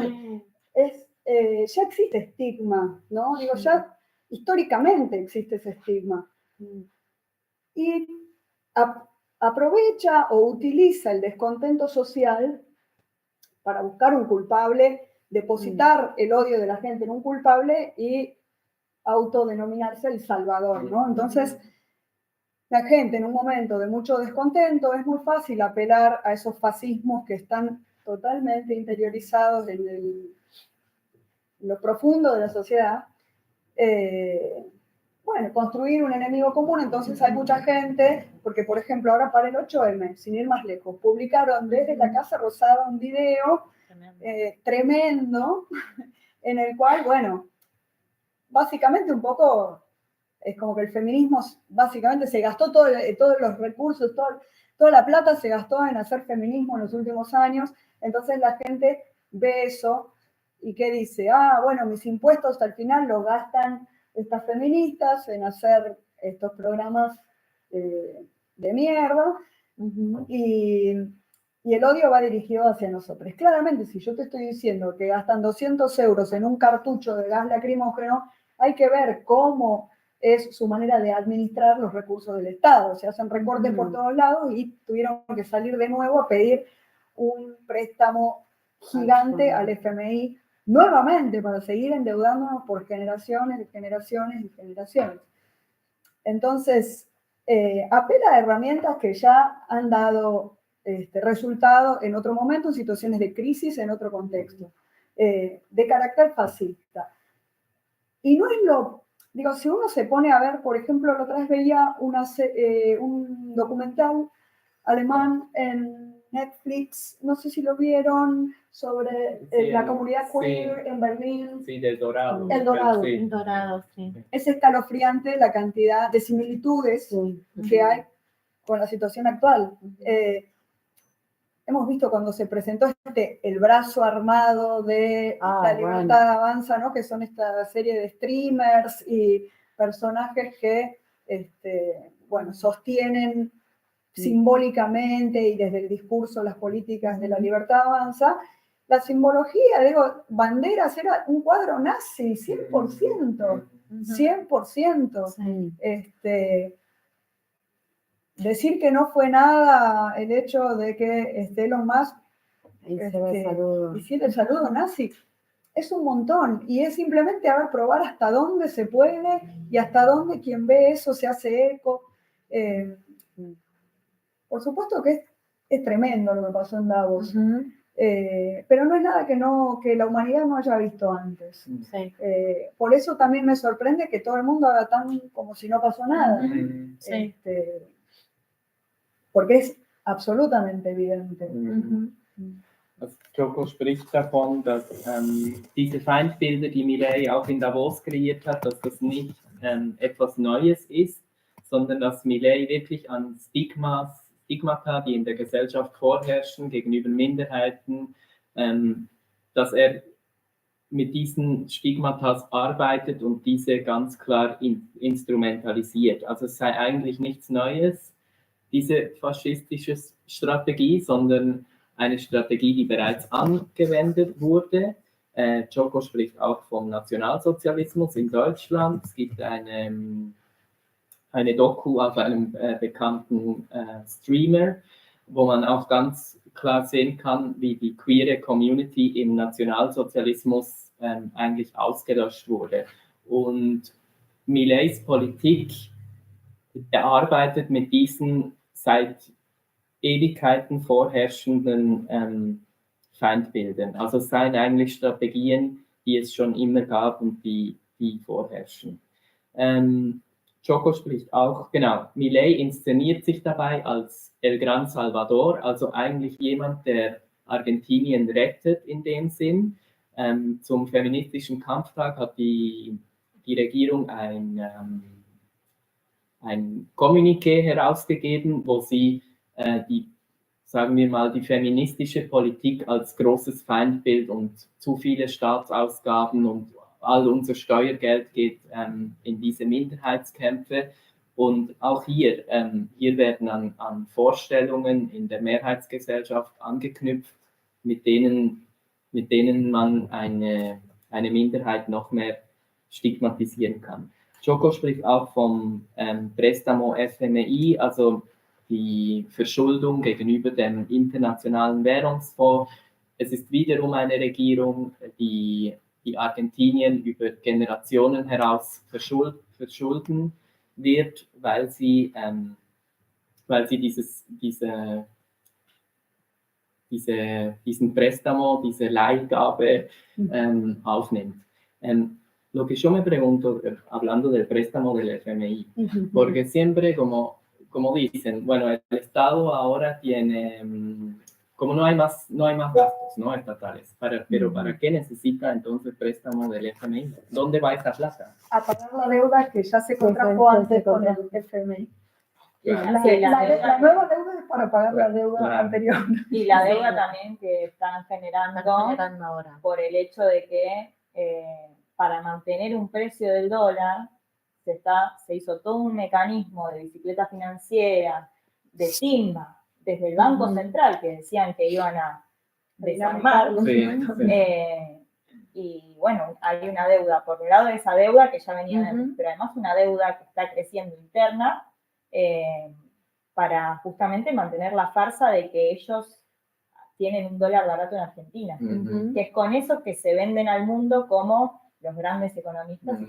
ya existe estigma, ¿no? Digo, ya históricamente existe ese estigma. Y aprovecha o utiliza el descontento social para buscar un culpable, depositar el odio de la gente en un culpable y autodenominarse el salvador, ¿no? Entonces, la gente en un momento de mucho descontento es muy fácil apelar a esos fascismos que están totalmente interiorizados en lo profundo de la sociedad. Bueno, construir un enemigo común, entonces hay mucha gente, porque por ejemplo ahora para el 8M, sin ir más lejos, publicaron desde la Casa Rosada un video tremendo en el cual, bueno, básicamente un poco es como que el feminismo básicamente se gastó todos los recursos, toda la plata se gastó en hacer feminismo en los últimos años, entonces la gente ve eso y que dice, bueno, mis impuestos al final los gastan estas feministas en hacer estos programas de mierda, y el odio va dirigido hacia nosotros. Claramente, si yo te estoy diciendo que gastan 200 euros en un cartucho de gas lacrimógeno, hay que ver cómo es su manera de administrar los recursos del Estado. Se hacen recortes por todos lados y tuvieron que salir de nuevo a pedir un préstamo gigante al FMI nuevamente para seguir endeudándonos por generaciones y generaciones y generaciones. Entonces, apela a herramientas que ya han dado resultado en otro momento, en situaciones de crisis, en otro contexto, de carácter fascista. Y no es digo, si uno se pone a ver, por ejemplo, la otra vez veía un documental alemán en Netflix, no sé si lo vieron, sobre la comunidad queer en Berlín. Sí, del Dorado. El Dorado. Sí. El Dorado, sí. Es escalofriante la cantidad de similitudes que hay con la situación actual. Hemos visto cuando se presentó el brazo armado de La Libertad Avanza, ¿no? Que son esta serie de streamers y personajes que bueno, sostienen simbólicamente y desde el discurso las políticas de La Libertad Avanza. La simbología, digo, banderas, era un cuadro nazi, 100%, 100%. Sí. Decir que no fue nada el hecho de que Elon Musk hiciera el saludo nazi, es un montón, y es simplemente probar hasta dónde se puede y hasta dónde quien ve eso se hace eco. Por supuesto que es tremendo lo que pasó en Davos, pero no es nada que la humanidad no haya visto antes. Sí. Por eso también me sorprende que todo el mundo haga tan como si no pasó nada. Sí. Porque es absolutamente evidente. Also Joko spricht davon, dass diese Feindbilder, die Milei auch in Davos kreiert hat, dass das nicht etwas Neues ist, sondern dass Milei wirklich an Stigmata, die in der Gesellschaft vorherrschen, gegenüber Minderheiten, dass er mit diesen Stigmata arbeitet und diese ganz klar instrumentalisiert. Also es sei eigentlich nichts Neues, diese faschistische Strategie, sondern eine Strategie, die bereits angewendet wurde. Joko spricht auch vom Nationalsozialismus in Deutschland. Es gibt eine Doku auf einem bekannten Streamer, wo man auch ganz klar sehen kann, wie die queere Community im Nationalsozialismus eigentlich ausgelöscht wurde. Und Mileis Politik arbeitet mit diesen seit Ewigkeiten vorherrschenden Feindbildern. Also es seien eigentlich Strategien, die es schon immer gab und die vorherrschen. Joko spricht auch, genau, Milei inszeniert sich dabei als El Gran Salvador, also eigentlich jemand, der Argentinien rettet in dem Sinn. Zum feministischen Kampftag hat die Regierung ein Kommuniqué herausgegeben, wo sie sagen wir mal, die feministische Politik als großes Feindbild und zu viele Staatsausgaben und all unser Steuergeld geht in diese Minderheitskämpfe. Und auch hier werden an Vorstellungen in der Mehrheitsgesellschaft angeknüpft, mit denen man eine Minderheit noch mehr stigmatisieren kann. Choco spricht auch vom Préstamo FMI, also die Verschuldung gegenüber dem Internationalen Währungsfonds. Es ist wiederum eine Regierung, die Argentinien über Generationen heraus verschulden wird, weil sie diesen Préstamo, diese Leihgabe aufnimmt. Lo que yo me pregunto, hablando del préstamo del FMI, porque siempre como dicen, bueno, el Estado ahora tiene, como no hay más gastos, ¿no?, estatales, pero ¿para qué necesita entonces préstamo del FMI? ¿Dónde va esa plata? A pagar la deuda que ya se contrajo antes con el FMI. Claro. La nueva deuda es para pagar la deuda anterior. Y la deuda también que están generando ahora. por el hecho de que para mantener un precio del dólar se hizo todo un mecanismo de bicicleta financiera, de timba, desde el Banco Central, que decían que iban a desarmar. Sí. Y bueno, hay una deuda, por un lado esa deuda que ya venía, pero además una deuda que está creciendo interna, para justamente mantener la farsa de que ellos tienen un dólar barato en Argentina, que es con eso que se venden al mundo como los grandes economistas,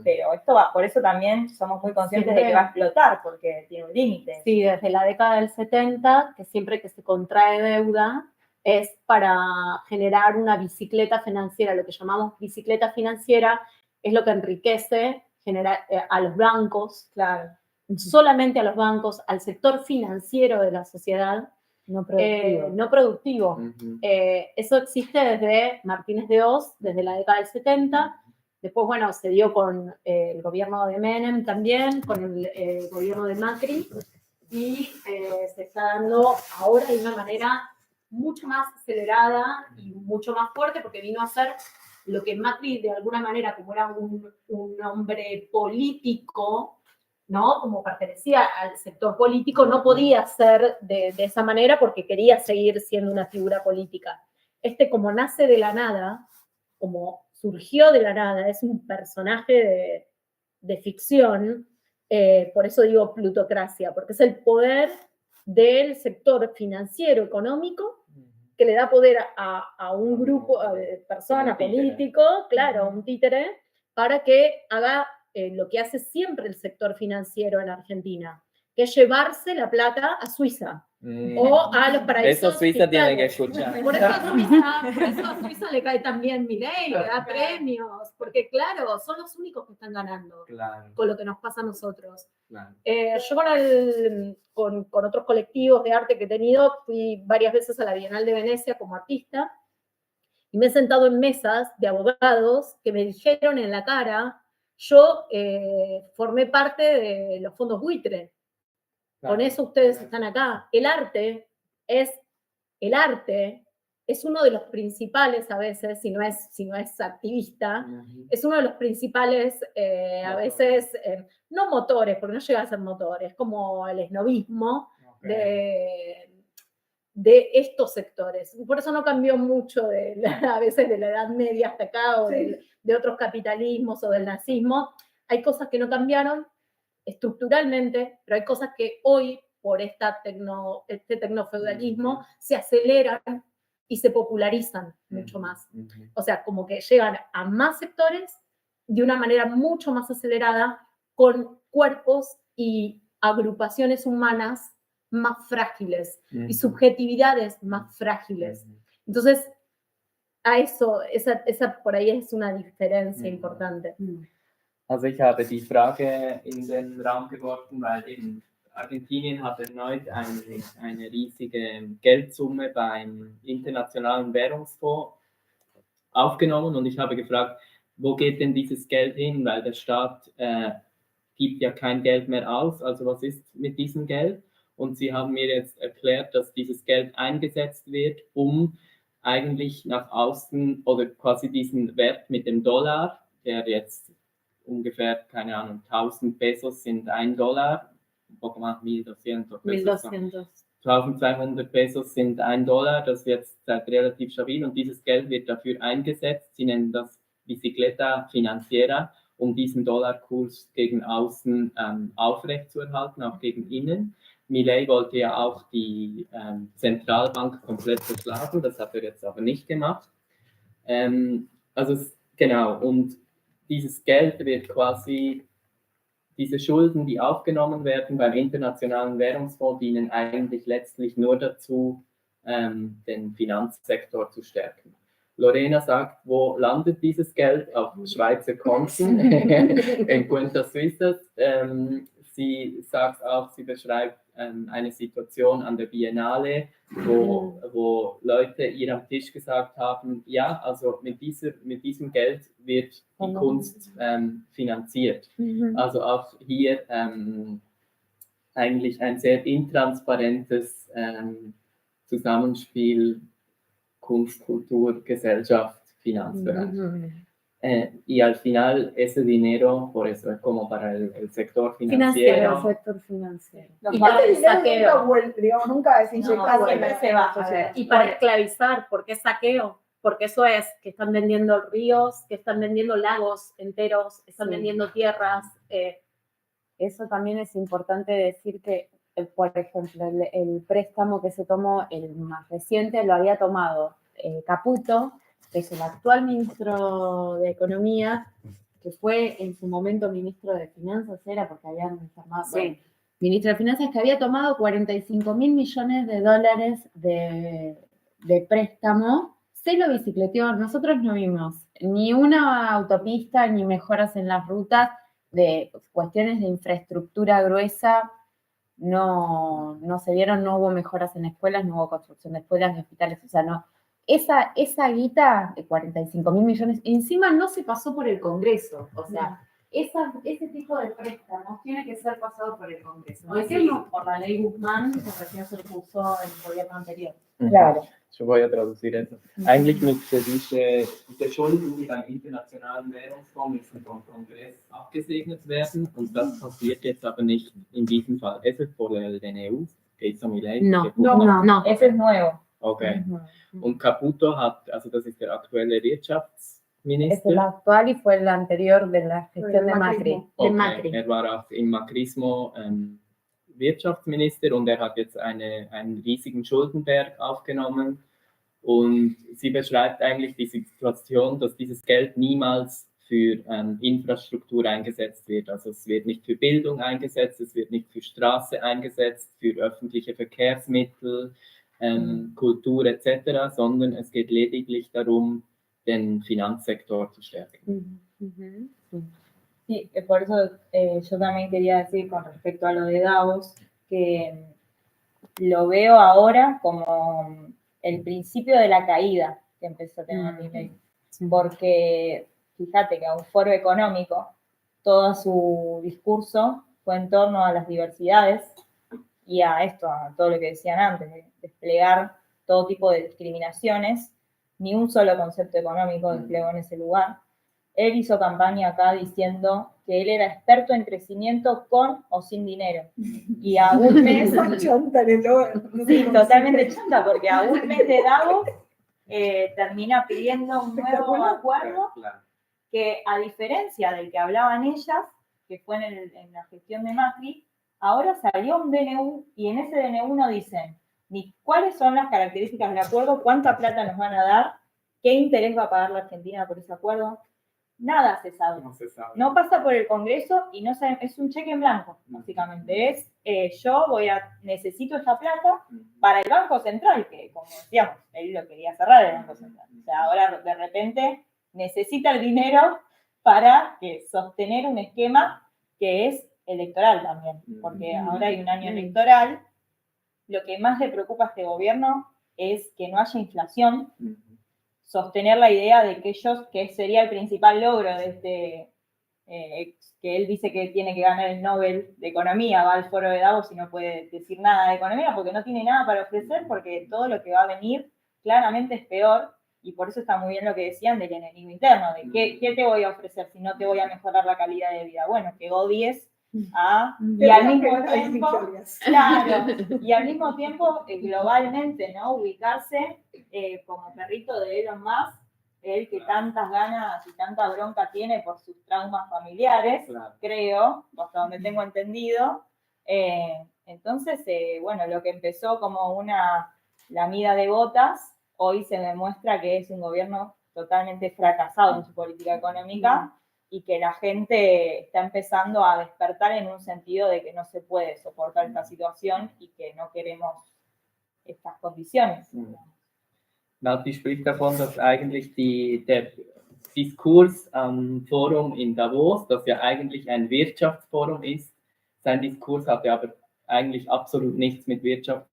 pero esto va, por eso también somos muy conscientes de que va a explotar, porque tiene un límite. Sí, desde la década del 70, que siempre que se contrae deuda es para generar una bicicleta financiera, lo que llamamos bicicleta financiera, es lo que enriquece a los bancos, Claro. solamente a los bancos, al sector financiero de la sociedad, No productivo. no productivo. Eso existe desde Martínez de Oz, desde la década del 70. Después, bueno, se dio con el gobierno de Menem también, con el gobierno de Macri, y se está dando ahora de una manera mucho más acelerada y mucho más fuerte, porque vino a ser lo que Macri, de alguna manera, como era un hombre político, ¿no?, como pertenecía al sector político, no podía ser de esa manera porque quería seguir siendo una figura política. Como nace de la nada, como surgió de la nada, es un personaje de ficción, por eso digo plutocracia, porque es el poder del sector financiero económico que le da poder a un grupo de personas, político, claro, un títere, para que haga lo que hace siempre el sector financiero en Argentina, que es llevarse la plata a Suiza o a los paraísos Eso Suiza tiene que fiscales. escuchar. Por eso a Suiza le cae también Milei, le da premios, porque claro, son los únicos que están ganando con lo que nos pasa a nosotros. Claro. Yo con otros colectivos de arte que he tenido, fui varias veces a la Bienal de Venecia como artista y me he sentado en mesas de abogados que me dijeron en la cara: yo formé parte de los fondos buitre. Claro. Con eso ustedes están acá. El arte es uno de los principales, a veces, si no es activista, es uno de los principales, a veces, no motores, porque no llega a ser motores, como el esnobismo de estos sectores. Por eso no cambió mucho a veces de la Edad Media hasta acá, o de otros capitalismos o del nazismo. Hay cosas que no cambiaron estructuralmente, pero hay cosas que hoy, por este tecnofeudalismo, se aceleran y se popularizan mucho más. O sea, como que llegan a más sectores de una manera mucho más acelerada, con cuerpos y agrupaciones humanas más frágiles y subjetividades más frágiles. Entonces, esa por ahí es una diferencia importante. Also ich habe die Frage in den Raum geworfen, weil eben Argentinien hat erneut eine riesige Geldsumme beim Internationalen Währungsfonds aufgenommen und ich habe gefragt, wo geht denn dieses Geld hin, weil der Staat gibt ja kein Geld mehr aus, also was ist mit diesem Geld? Und sie haben mir jetzt erklärt, dass dieses Geld eingesetzt wird, um eigentlich nach außen oder quasi diesen Wert mit dem Dollar, der jetzt ungefähr, keine Ahnung, 1000 Pesos sind $1, un poco más, 1200 Pesos. 1200. 1200 Pesos sind $1, das ist jetzt relativ stabil und dieses Geld wird dafür eingesetzt. Sie nennen das Bicicleta Financiera, um diesen Dollarkurs gegen außen aufrechtzuerhalten, auch gegen innen. Milei wollte ja auch die Zentralbank komplett verschlagen, das hat er jetzt aber nicht gemacht. Genau, und dieses Geld wird quasi, diese Schulden, die aufgenommen werden beim Internationalen Währungsfonds, dienen eigentlich letztlich nur dazu, den Finanzsektor zu stärken. Lorena sagt, wo landet dieses Geld? Auf Schweizer Konten, in Cuentas Suizas. Sie sagt auch, sie beschreibt eine Situation an der Biennale, wo Leute ihr am Tisch gesagt haben, ja, also mit diesem Geld wird die Kunst finanziert. Also auch hier eigentlich ein sehr intransparentes Zusammenspiel Kunst, Kultur, Gesellschaft, Finanzbereich. Y al final ese dinero, por eso es como para el sector financiero. El sector financiero. Y para el Nunca saqueo. vuelve, digamos, nunca es inyectado. siempre se va. Y para esclavizar, ¿por qué saqueo? Porque eso es que están vendiendo ríos, que están vendiendo lagos enteros, están Sí. vendiendo tierras. Eso también es importante decir que, por ejemplo, el préstamo que se tomó, el más reciente, lo había tomado Caputo, que es el actual ministro de Economía, que fue en su momento ministro de Finanzas, era porque habían enfermado. Sí. Bueno, ministro de Finanzas, que había tomado 45.000 millones de dólares de préstamo, se lo bicicleteó. Nosotros no vimos ni una autopista ni mejoras en las rutas, de cuestiones de infraestructura gruesa. No se vieron, no hubo mejoras en escuelas, no hubo construcción de escuelas ni hospitales, o sea, no. Esa guita de 45.000 millones, encima no se pasó por el Congreso, o sea, ese tipo de préstamos tiene que ser pasado por el Congreso. Hoy sí, por la ley Guzmán, que recién se puso el gobierno anterior. Claro. Ich voy a traducir eso. Eigentlich müsste diese Schulden, die beim Internationalen Währungsfonds müssen vom Kongress abgesegnet werden und das passiert jetzt aber nicht in diesem Fall. ¿Eso es por el DNU? ¿Que hizo Milei? No, ¿Que puso? no. Ese es nuevo. Okay. Und Caputo hat, also das ist der aktuelle Es Wirtschaftsminister. el actual y fue el anterior de la gestión de Macri. Okay. Macri. Er war auch im Macrismo Wirtschaftsminister und er hat jetzt einen riesigen Schuldenberg aufgenommen und sie beschreibt eigentlich die Situation, dass dieses Geld niemals für Infrastruktur eingesetzt wird. Also es wird nicht für Bildung eingesetzt, es wird nicht für Straße eingesetzt, für öffentliche Verkehrsmittel, Kultur etc., sondern es geht lediglich darum, den Finanzsektor zu stärken. Sí, por eso yo también quería decir con respecto a lo de Davos, que lo veo ahora como el principio de la caída que empezó a tener Milei. Porque fíjate que a un foro económico, todo su discurso fue en torno a las diversidades y a esto, a todo lo que decían antes, de desplegar todo tipo de discriminaciones, ni un solo concepto económico desplegó en ese lugar. Él hizo campaña acá diciendo que él era experto en crecimiento con o sin dinero. Y a un mes... Sí, totalmente chanta, porque a un mes de Davos termina pidiendo un nuevo acuerdo que, a diferencia del que hablaban ellas, que fue en la gestión de Macri, ahora salió un DNU y en ese DNU no dicen ni cuáles son las características del acuerdo, cuánta plata nos van a dar, qué interés va a pagar la Argentina por ese acuerdo. Nada se sabe. No se sabe. No pasa por el Congreso y no sabe, es un cheque en blanco, básicamente. Es, yo necesito esta plata para el Banco Central, que como decíamos, él lo quería cerrar el Banco Central. O sea, ahora de repente necesita el dinero para sostener un esquema que es electoral también, porque ahora hay un año electoral. Lo que más le preocupa a este gobierno es que no haya inflación, sostener la idea de que que sería el principal logro de este, que él dice que tiene que ganar el Nobel de Economía, va al foro de Davos y no puede decir nada de economía porque no tiene nada para ofrecer, porque todo lo que va a venir claramente es peor, y por eso está muy bien lo que decían del enemigo interno, de qué te voy a ofrecer si no te voy a mejorar la calidad de vida. Bueno, que odies y al mismo tiempo, claro, y al mismo tiempo globalmente, ¿no? Ubicarse como perrito de Elon Musk, él que tantas ganas y tanta bronca tiene por sus traumas familiares, claro, creo, hasta donde tengo entendido. Entonces, bueno, lo que empezó como una lamida de botas, hoy se demuestra que es un gobierno totalmente fracasado en su política económica y que la gente está empezando a despertar en un sentido de que no se puede soportar esta situación y que no queremos estas condiciones. Nati spricht davon, dass eigentlich der Diskurs am Forum in Davos, das ja eigentlich ein Wirtschaftsforum ist, sein Diskurs hatte aber eigentlich absolut nichts mit Wirtschaft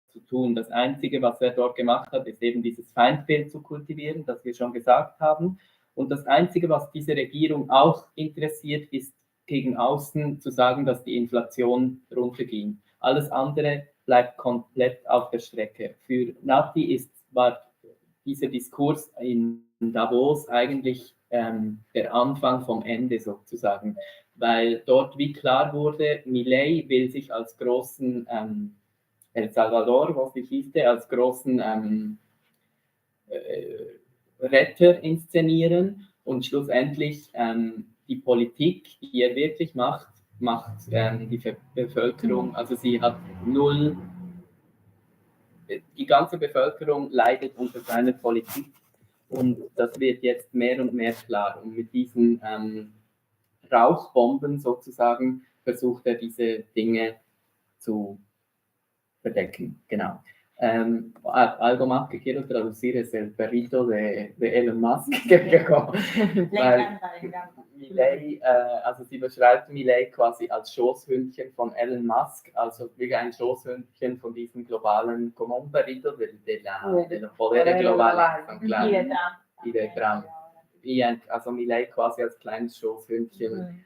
zu tun. Das Einzige, was er dort gemacht hat, ist eben dieses Feindbild zu kultivieren, das wir schon gesagt haben. Und das Einzige, was diese Regierung auch interessiert, ist gegen außen zu sagen, dass die Inflation runterging. Alles andere bleibt komplett auf der Strecke. Für Nati war dieser Diskurs in Davos eigentlich der Anfang vom Ende sozusagen, weil dort wie klar wurde, Milei will sich als großen El Salvador, was die hieß, als großen Retter inszenieren und schlussendlich die Politik, die er wirklich macht die Bevölkerung, also sie hat null, die ganze Bevölkerung leidet unter seiner Politik und das wird jetzt mehr und mehr klar. Und mit diesen Rauchbomben sozusagen versucht er diese Dinge zu verdecken, genau. Algo más que quiero traducir es el perrito de Elon Musk que llegó. Milei, also sie beschreibt Milei quasi als Schoßhündchen von Elon Musk, also wie ein Schoßhündchen von diesem globalen, como un perrito de los poderes globales. Y de Trump. Also Milei quasi als kleines Schoßhündchen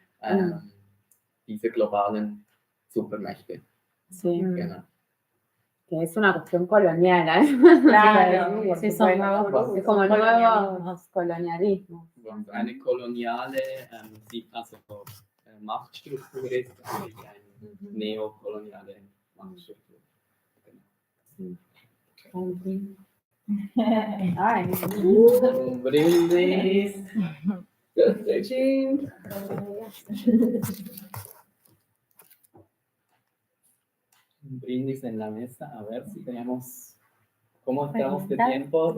dieser globalen Supermächte. Sí. Genau. Que es una cuestión colonial, ¿eh? Claro, sí, son es como nuevos colonialismos. Eine koloniale Machtstruktur ist eigentlich eine neokoloniale Machtstruktur. Ay, Un brindis. Un brindis en la mesa, a ver si tenemos. ¿Cómo estamos de tiempo?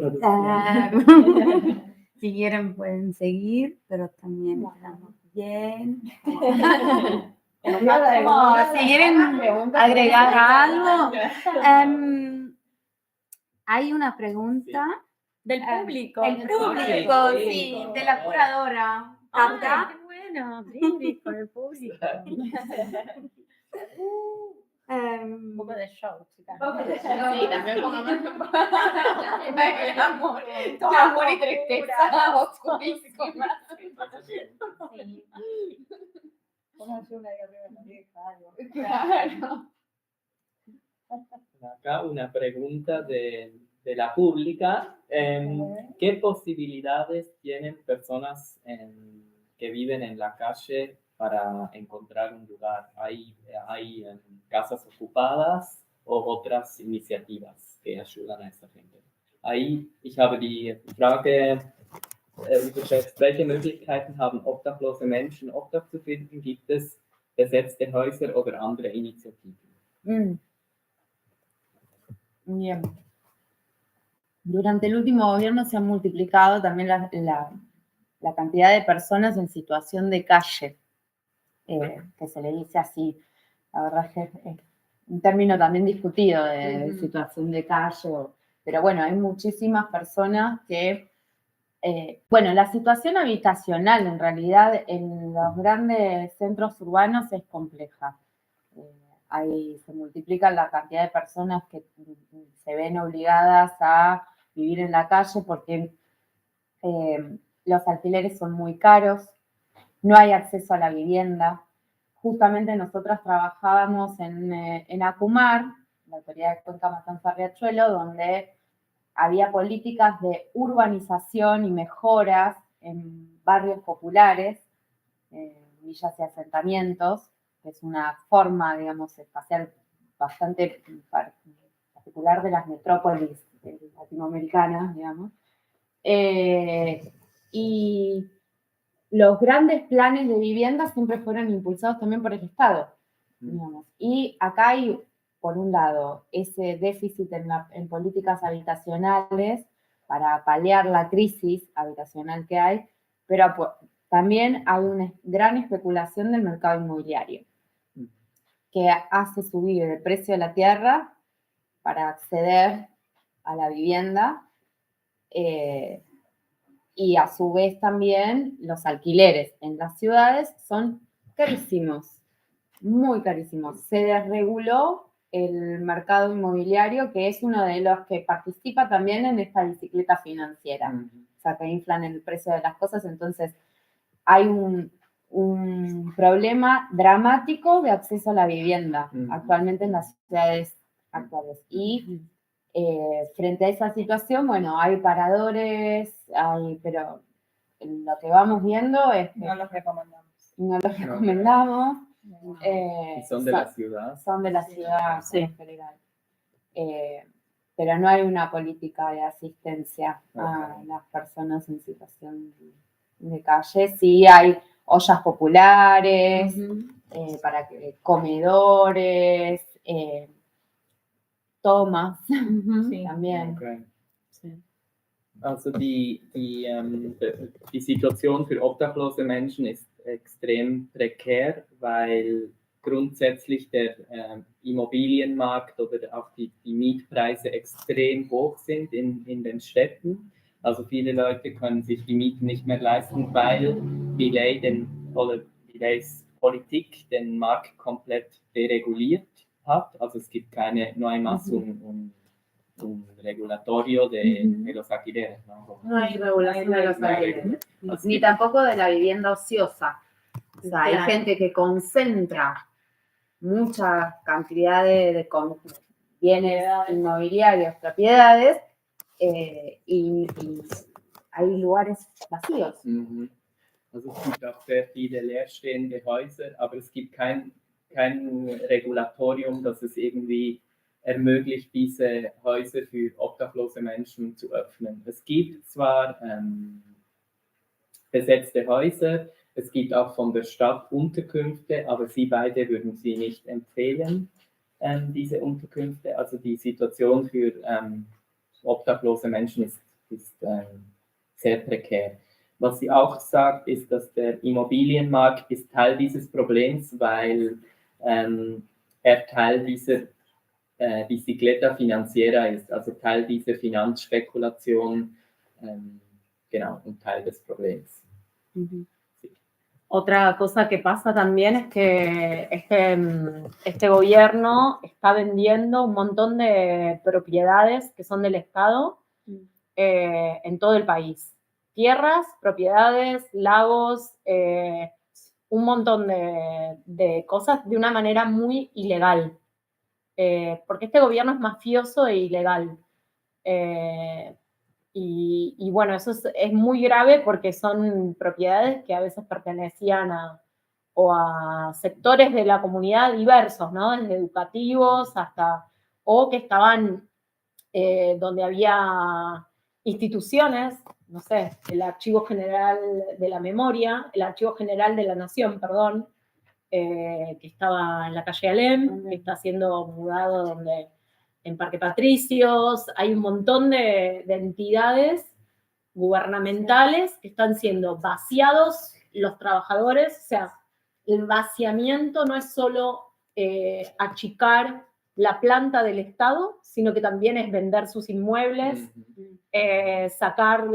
Si quieren pueden seguir, pero también estamos bien. Si quieren agregar algo, hay una pregunta Del público. del público, sí, de la curadora. ¡Ah, qué bueno! Brindis con el público. Un poco de show, chicas. Sí, también pongamos amor y tristeza oscurísima. Pónganse una ahí arriba de la vieja, algo. Claro. Acá una pregunta de la pública. ¿Qué posibilidades tienen personas que viven en la calle para encontrar un lugar? ¿Hay casas ocupadas o otras iniciativas que ayudan a esa gente? Ich habe die Frage überschätzt, welche Möglichkeiten haben obdachlose Menschen, Obdach zu finden? Gibt es besetzte Häuser oder andere Initiativen? Bien. Durante el último gobierno se ha multiplicado también la cantidad de personas en situación de calle, que se le dice así. La verdad es que es un término también discutido de situación de calle, pero bueno, hay muchísimas personas que Bueno, la situación habitacional en realidad en los grandes centros urbanos es compleja. Ahí se multiplica la cantidad de personas que se ven obligadas a vivir en la calle porque los alquileres son muy caros, no hay acceso a la vivienda. Justamente nosotras trabajábamos en Acumar, la autoridad de Cuenca Matanza Riachuelo, donde había políticas de urbanización y mejoras en barrios populares, villas y asentamientos, que es una forma, digamos, espacial bastante particular de las metrópolis latinoamericanas, digamos. Y los grandes planes de vivienda siempre fueron impulsados también por el Estado, digamos. Y acá hay, por un lado, ese déficit en políticas habitacionales para paliar la crisis habitacional que hay, pero también hay una gran especulación del mercado inmobiliario que hace subir el precio de la tierra para acceder a la vivienda y a su vez también los alquileres en las ciudades son carísimos, muy carísimos. Se desreguló el mercado inmobiliario, que es uno de los que participa también en esta bicicleta financiera. O sea, que inflan el precio de las cosas, entonces hay un problema dramático de acceso a la vivienda actualmente en las ciudades actuales. Y frente a esa situación, bueno, hay paradores, pero lo que vamos viendo es que No los recomendamos. no los recomendamos. Y son de la ciudad. Son de la ciudad Sí. en general. Pero no hay una política de asistencia a las personas en situación de calle. Sí hay ollas populares, para comedores, tomas también. Okay. Sí. Also die Situation für obdachlose Menschen ist extrem prekär, weil grundsätzlich der Immobilienmarkt oder auch die Mietpreise extrem hoch sind in den Städten. Also viele Leute können sich die Mieten nicht mehr leisten, weil Mileys Politik den Markt komplett dereguliert hat. Also es gibt no hay más un regulatorio de los alquileres, ¿no? No hay regulación de los alquileres. Ni tampoco de la vivienda ociosa. O sea, hay gente que concentra mucha cantidad de bienes inmobiliarios, propiedades, y hay lugares vacíos. Also es gibt auch sehr viele leerstehende Häuser, aber es gibt kein Regulatorium, das es irgendwie ermöglicht, diese Häuser für obdachlose Menschen zu öffnen. Es gibt zwar besetzte Häuser, es gibt auch von der Stadt Unterkünfte, aber Sie beide würden sie nicht empfehlen, diese Unterkünfte. Also die Situation für obdachlose Menschen ist sehr prekär. Was sie auch sagt, ist, dass der Immobilienmarkt ist Teil dieses Problems, weil er Teil dieser Bicicleta Financiera ist, also Teil dieser Finanzspekulation, genau, und Teil des Problems. Sí. Otra cosa que pasa también es que este gobierno está vendiendo un montón de propiedades que son del Estado en todo el país. Tierras, propiedades, lagos, un montón de cosas de una manera muy ilegal. Porque este gobierno es mafioso e ilegal. Y bueno, eso es muy grave porque son propiedades que a veces pertenecían a sectores de la comunidad diversos, ¿no? Desde educativos o que estaban donde había instituciones, no sé, el Archivo General de la Memoria, el Archivo General de la Nación, perdón, que estaba en la calle Alem, que está siendo mudado en Parque Patricios. Hay un montón de entidades gubernamentales que están siendo vaciados los trabajadores. O sea, el vaciamiento no es solo achicar la planta del Estado, sino que también es vender sus inmuebles, sacar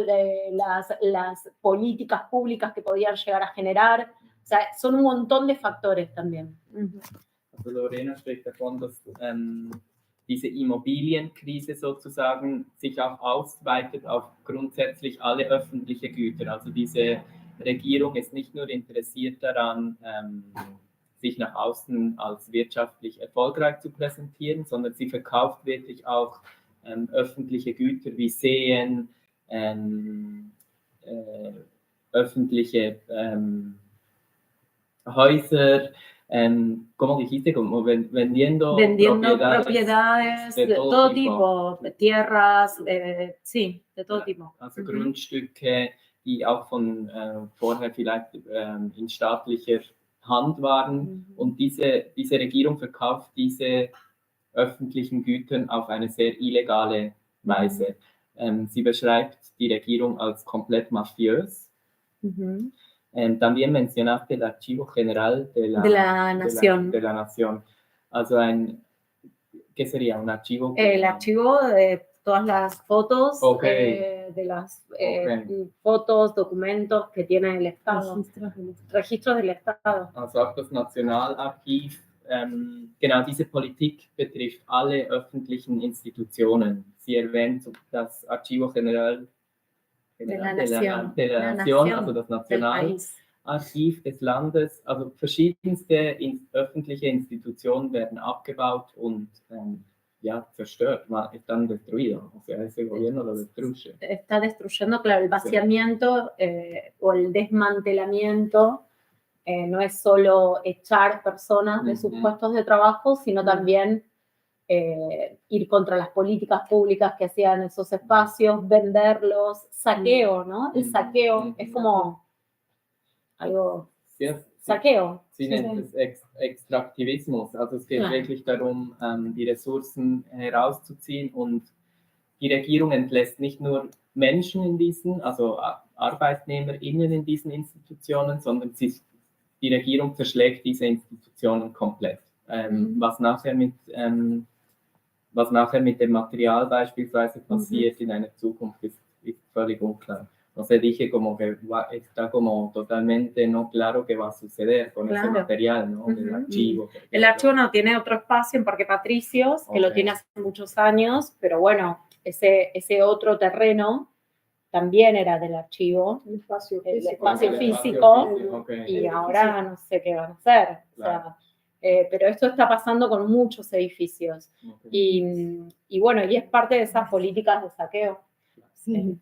las políticas públicas que podían llegar a generar. O sea, son un montón de factores también. Also Lorena spricht davon, dass diese Immobilienkrise sozusagen sich auch ausweitet auf grundsätzlich alle öffentliche Güter. Also diese Regierung ist nicht nur interessiert daran, sich nach außen als wirtschaftlich erfolgreich zu präsentieren, sondern sie verkauft wirklich auch öffentliche Güter wie Seen, öffentliche Häuser, ¿cómo dijiste? Como vendiendo propiedades de todo tipo, tierras, sí, de todo tipo. Also Grundstücke, die auch von vorher vielleicht in staatlicher Hand waren. Und diese Regierung verkauft diese öffentlichen Gütern auf eine sehr illegale Weise. Sie beschreibt die Regierung als komplett mafiös. También mencionaste el Archivo General de la Nación. Also ¿qué sería? Un archivo. El archivo de todas las fotos, de las fotos, documentos que tiene el Estado. Registros del Estado. Also auch das Nationalarchiv. Genau, diese Politik betrifft alle öffentlichen Institutionen. Sie erwähnt das Archivo General de la Nación, also das Nationalarchiv des Landes. Also verschiedenste öffentliche Institutionen werden abgebaut und zerstört, están destruidos. O sea, ese gobierno lo destruye. Está destruyendo, claro, el vaciamiento o el desmantelamiento. No es solo echar personas de sus puestos de trabajo, sino también ir contra las políticas públicas que hacían esos espacios, venderlos, saqueo, ¿no? El saqueo es como algo... Saqueo. Sie nennt es Extraktivismus. Also es geht wirklich darum, die Ressourcen herauszuziehen, und die Regierung entlässt nicht nur Menschen in diesen, also ArbeitnehmerInnen in diesen Institutionen, sondern die Regierung zerschlägt diese Institutionen komplett. Was nachher mit dem Material beispielsweise passiert in einer Zukunft, ist völlig unklar. No se dije como que está como totalmente no claro qué va a suceder con ese material, ¿no? Del archivo. El archivo no tiene otro espacio en Parque Patricios, que lo tiene hace muchos años, pero bueno, ese otro terreno también era del archivo, el espacio físico, y ahora no sé qué van a hacer. Claro. O sea, pero esto está pasando con muchos edificios. Y bueno, y es parte de esas políticas de saqueo. Sí.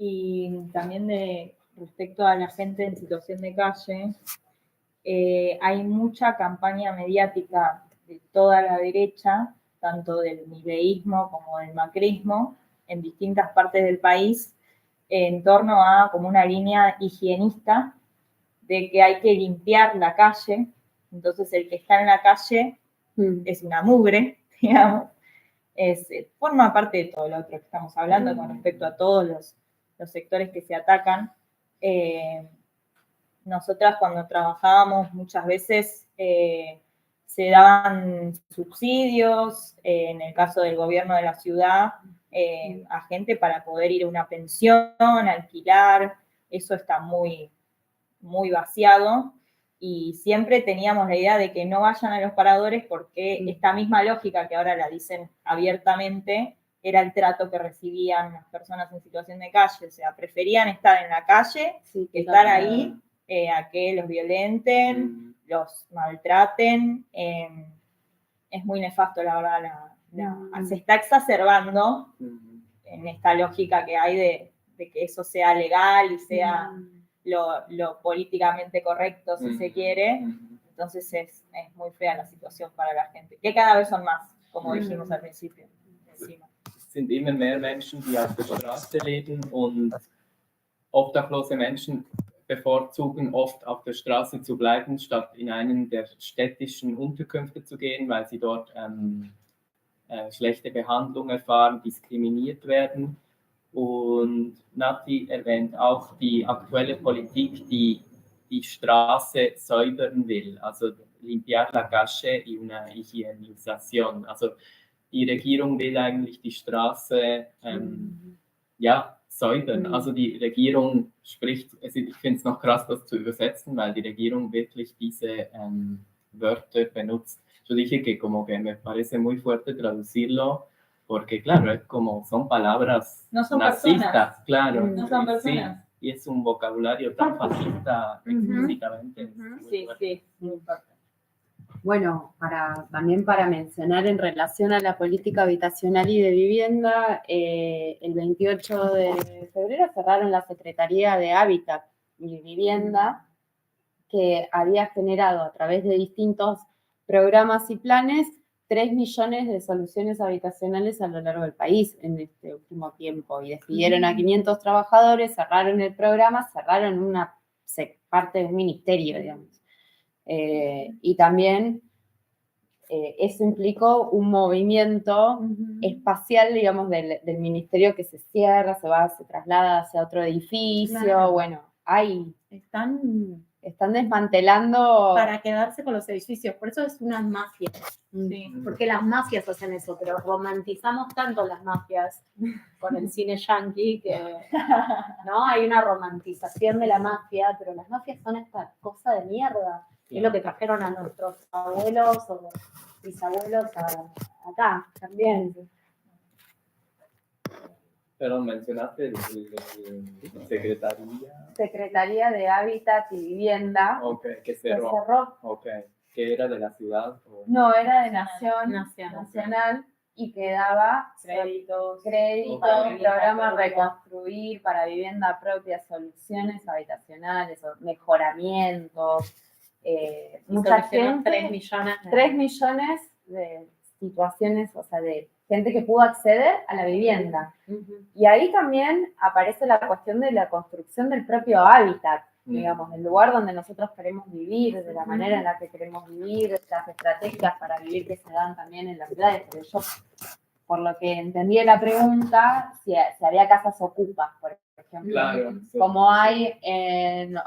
Y también respecto a la gente en situación de calle, hay mucha campaña mediática de toda la derecha, tanto del mileísmo como del macrismo, en distintas partes del país, en torno a como una línea higienista de que hay que limpiar la calle. Entonces el que está en la calle es una mugre, digamos. Forma parte de todo lo otro que estamos hablando con respecto a todos los sectores que se atacan. Nosotras cuando trabajábamos muchas veces se daban subsidios, en el caso del gobierno de la ciudad, a gente para poder ir a una pensión, alquilar. Eso está muy, muy vaciado, y siempre teníamos la idea de que no vayan a los paradores porque esta misma lógica que ahora la dicen abiertamente era el trato que recibían las personas en situación de calle. O sea, preferían estar en la calle que estar ahí a que los violenten, los maltraten. Es muy nefasto, la verdad. Se está exacerbando en esta lógica que hay de que eso sea legal y sea lo políticamente correcto, si se quiere. Entonces es muy fea la situación para la gente, que cada vez son más, como dijimos al principio. Encima. Es sind immer mehr Menschen, die auf der Straße leben, und obdachlose Menschen bevorzugen oft auf der Straße zu bleiben, statt in einen der städtischen Unterkünfte zu gehen, weil sie dort schlechte Behandlung erfahren, diskriminiert werden. Und Nati erwähnt auch die aktuelle Politik, die die Straße säubern will. Also limpiar la calle y una higienización. Also die Regierung will eigentlich die Straße ja, säubern. Also die Regierung spricht, ich finde es noch krass, das zu übersetzen, weil die Regierung wirklich diese Wörter benutzt. Yo dije que como que me parece muy fuerte traducirlo, porque claro, es como son palabras No son nazistas, personas. claro. No son Sí, personas. y es un vocabulario tan fascista explícitamente. Muy Sí, fuerte. sí, muy fuerte. Bueno, también para mencionar en relación a la política habitacional y de vivienda, el 28 de febrero cerraron la Secretaría de Hábitat y Vivienda, que había generado a través de distintos programas y planes 3 millones de soluciones habitacionales a lo largo del país en este último tiempo. Y despidieron a 500 trabajadores, cerraron el programa, cerraron una parte de un ministerio, digamos. Y también eso implicó un movimiento espacial, digamos, del ministerio que se cierra, se traslada hacia otro edificio. Claro. Bueno, Están desmantelando. para quedarse con los edificios, por eso es una mafia. Sí. Porque las mafias hacen eso, pero romantizamos tanto las mafias con el cine yankee que no hay una romantización de la mafia, pero las mafias son esta cosa de mierda. Es lo que trajeron a nuestros abuelos o bisabuelos acá también. Pero mencionaste el Secretaría de Hábitat y Vivienda, que que cerró. cerró. Okay. ¿Que era de la ciudad? O... No, era de Nacional y que daba Créditos. programas reconstruir para vivienda propia, soluciones habitacionales, mejoramientos. Mucha gente, 3 millones. 3 millones de situaciones, o sea, de gente que pudo acceder a la vivienda. Y ahí también aparece la cuestión de la construcción del propio hábitat, digamos, del lugar donde nosotros queremos vivir, de la manera en la que queremos vivir, las estrategias para vivir que se dan también en las ciudades. Pero yo, por lo que entendí de la pregunta, si había casas ocupas, por ejemplo, Claro, sí. como hay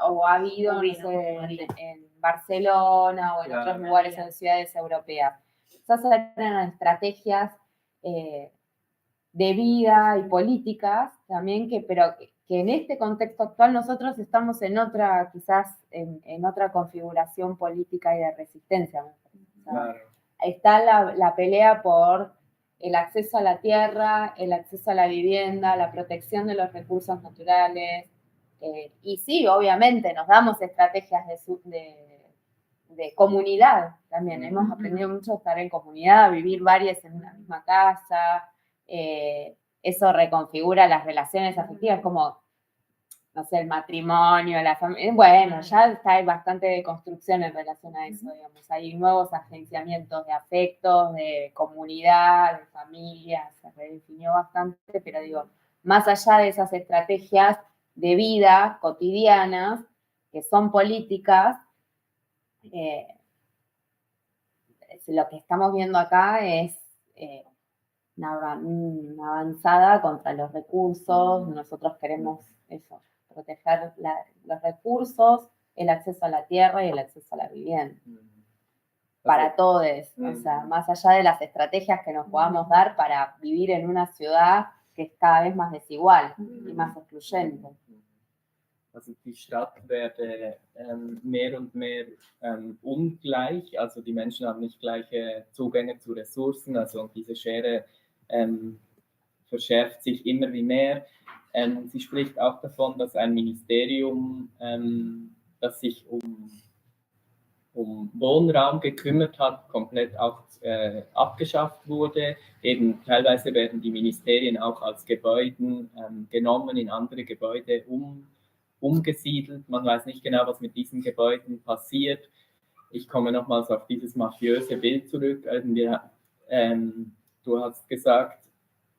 o ha habido no sé, en Barcelona o en otros lugares en ciudades europeas. Esas eran estrategias de vida y políticas también, pero que en este contexto actual nosotros estamos en otra, quizás en otra configuración política y de resistencia. O sea, Claro. Está la pelea por el acceso a la tierra, el acceso a la vivienda, la protección de los recursos naturales. Y sí, obviamente, nos damos estrategias de comunidad también. Hemos aprendido mucho a estar en comunidad, a vivir varias en una misma casa. Eso reconfigura las relaciones afectivas, como, no sé, el matrimonio, la familia. Bueno, ya hay bastante de construcción en relación a eso, digamos. Hay nuevos agenciamientos de afectos, de comunidad, de familia, se redefinió bastante, pero digo, más allá de esas estrategias de vida cotidianas, que son políticas, lo que estamos viendo acá es una avanzada contra los recursos. Nosotros queremos eso, proteger los recursos, el acceso a la tierra y el acceso a la vivienda. Para todos, o sea, más allá de las estrategias que nos podamos dar para vivir en una ciudad que es cada vez más desigual y más excluyente. Also die Stadt werde mehr und mehr ungleich, also die Menschen haben nicht gleiche Zugänge zu Ressourcen, also diese Schere verschärft sich immer wie mehr. Sie spricht auch davon, dass ein Ministerium, das sich um Wohnraum gekümmert hat, komplett auch abgeschafft wurde. Eben teilweise werden die Ministerien auch als Gebäuden genommen, in andere Gebäude umgesiedelt. Man weiß nicht genau, was mit diesen Gebäuden passiert. Ich komme nochmals auf dieses mafiöse Bild zurück. Du hast gesagt,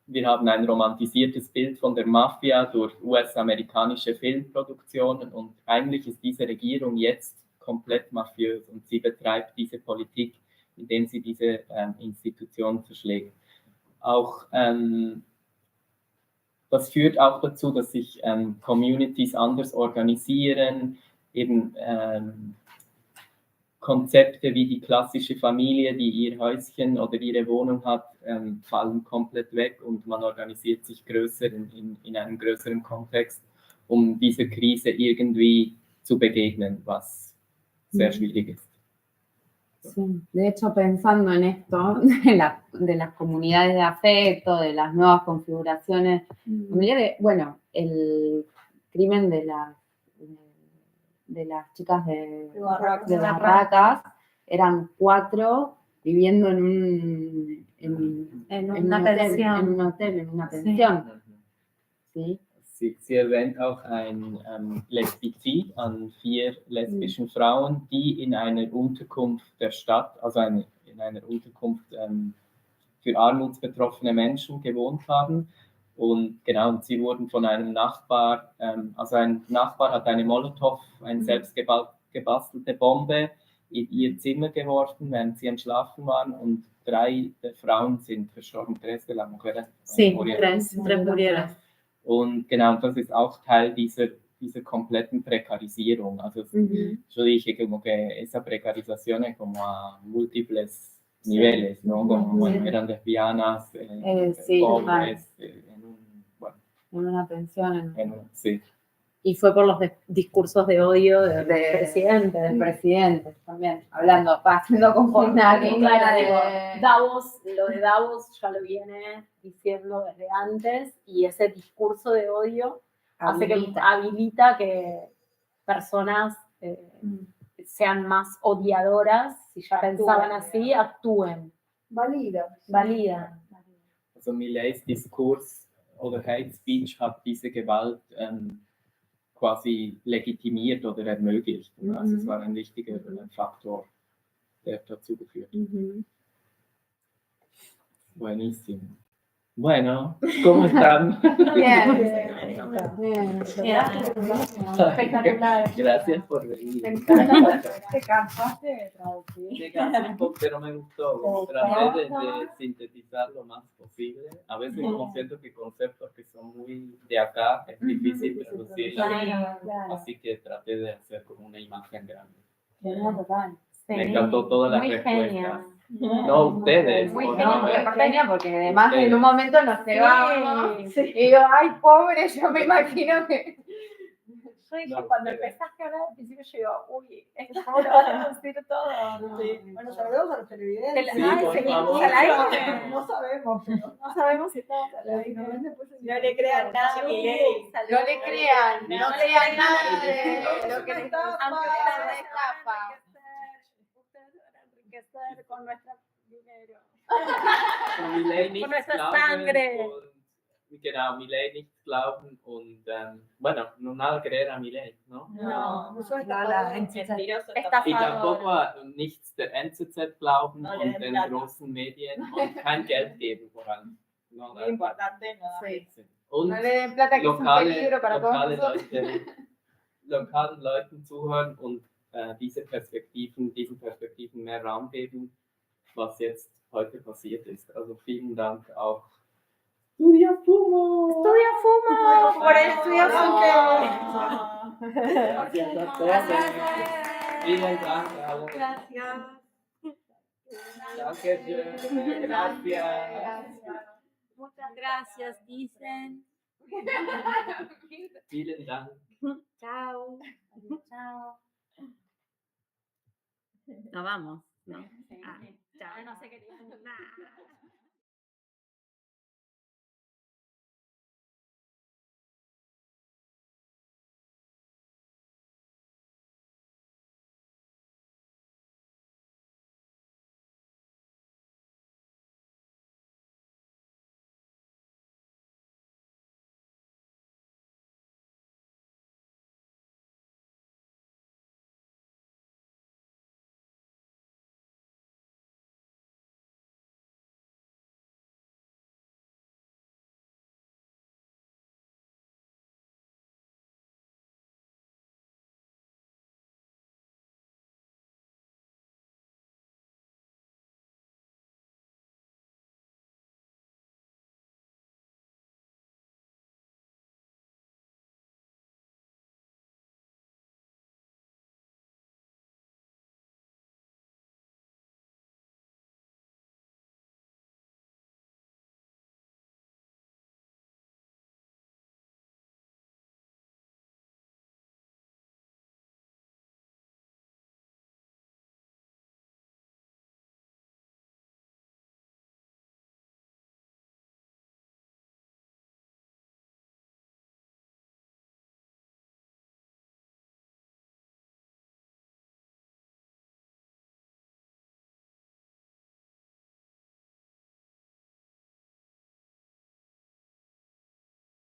wir haben ein romantisiertes Bild von der Mafia durch US-amerikanische Filmproduktionen und eigentlich ist diese Regierung jetzt komplett mafiös und sie betreibt diese Politik, indem sie diese Institution zerschlägt. Auch das führt auch dazu, dass sich Communities anders organisieren, eben Konzepte wie die klassische Familie, die ihr Häuschen oder ihre Wohnung hat, fallen komplett weg und man organisiert sich größer in einem größeren Kontext, um dieser Krise irgendwie zu begegnen, was sehr schwierig ist. Sí, de hecho, pensando en esto, de las comunidades de afecto, de las nuevas configuraciones familiares, bueno, el crimen de las chicas de Barracas, eran 4 viviendo en una pensión. En un hotel, en una pensión. ¿Sí? Sie erwähnt auch ein Lesbizid an 4 lesbischen Frauen, die in einer Unterkunft der Stadt, also in einer Unterkunft für armutsbetroffene Menschen gewohnt haben. Und genau, sie wurden von einem Nachbar, also ein Nachbar hat eine Molotow, eine selbst gebastelte Bombe in ihr Zimmer geworfen, während sie am Schlafen waren, und 3 der Frauen sind verstorben. 3 de las mujeres murieron. Und genau, das ist auch Teil dieser kompletten Prekarisierung. Also yo dije como que esa precarización es como a múltiples niveles, ¿no? Como bueno, eran lesbianas, sí, pobres, en una pensión. Sí. Y fue por los discursos de odio del presidente. Del presidente también, haciendo conforme Davos, lo de Davos ya lo viene diciendo desde antes, y ese discurso de odio habilita que personas sean más odiadoras, si ya pensaban así, actúen. Valida. Also Millets Diskurs oder Hate Speech hat diese Gewalt quasi legitimiert oder ermöglicht. Also es war ein wichtiger Faktor, der dazu geführt hat. Buenísimo. Bueno, ¿cómo están? Bien. Espectacular. Gracias por venir. ¿Te cansaste de traducir? Me cansé un poco, pero me gustó. Traté de sintetizar lo más posible. A veces como siento que conceptos que son muy de acá es difícil traducirlos. Así que traté de hacer como una imagen grande. Me encantó todas las respuestas. Genial. No, ustedes. Muy genial. Porque además en un momento nos cebamos. Y digo, ay, pobre, yo me imagino que... Yo dije, cuando empezaste a hablar al principio, yo digo, uy, esto cómo lo van a traducir todo. Bueno, saludemos a los televidentes. Sí, por favor. No sabemos, pero No sabemos si estamos al aire. No le crean nada a Milei. No le crean nada de lo que les estafa. Ustedes van a enriquecer con nuestro dinero. Con nuestra sangre. Genau, Milei nicht glauben und, bueno, no nada creer a Milei, ¿no? No, eso es mentiroso. Y tampoco nichts der NZZ glauben No, und den plata. großen Medien und kein Geld geben vor allem. No, Muy importante, ¿no? Sí. Und No le den plata, que es un peligro para todos nosotros. Lokalen Leuten zuhören und diesen Perspektiven mehr Raum geben, was jetzt heute passiert ist. Also vielen Dank auch. Estudia Fumo! Por el estudio Gracias a todos. Vielen Dank a alle. Gracias. Danke, gracias. Muchas gracias, dicen. Vielen Dank. Chao. Chao. Nos vamos, ¿no? Sí.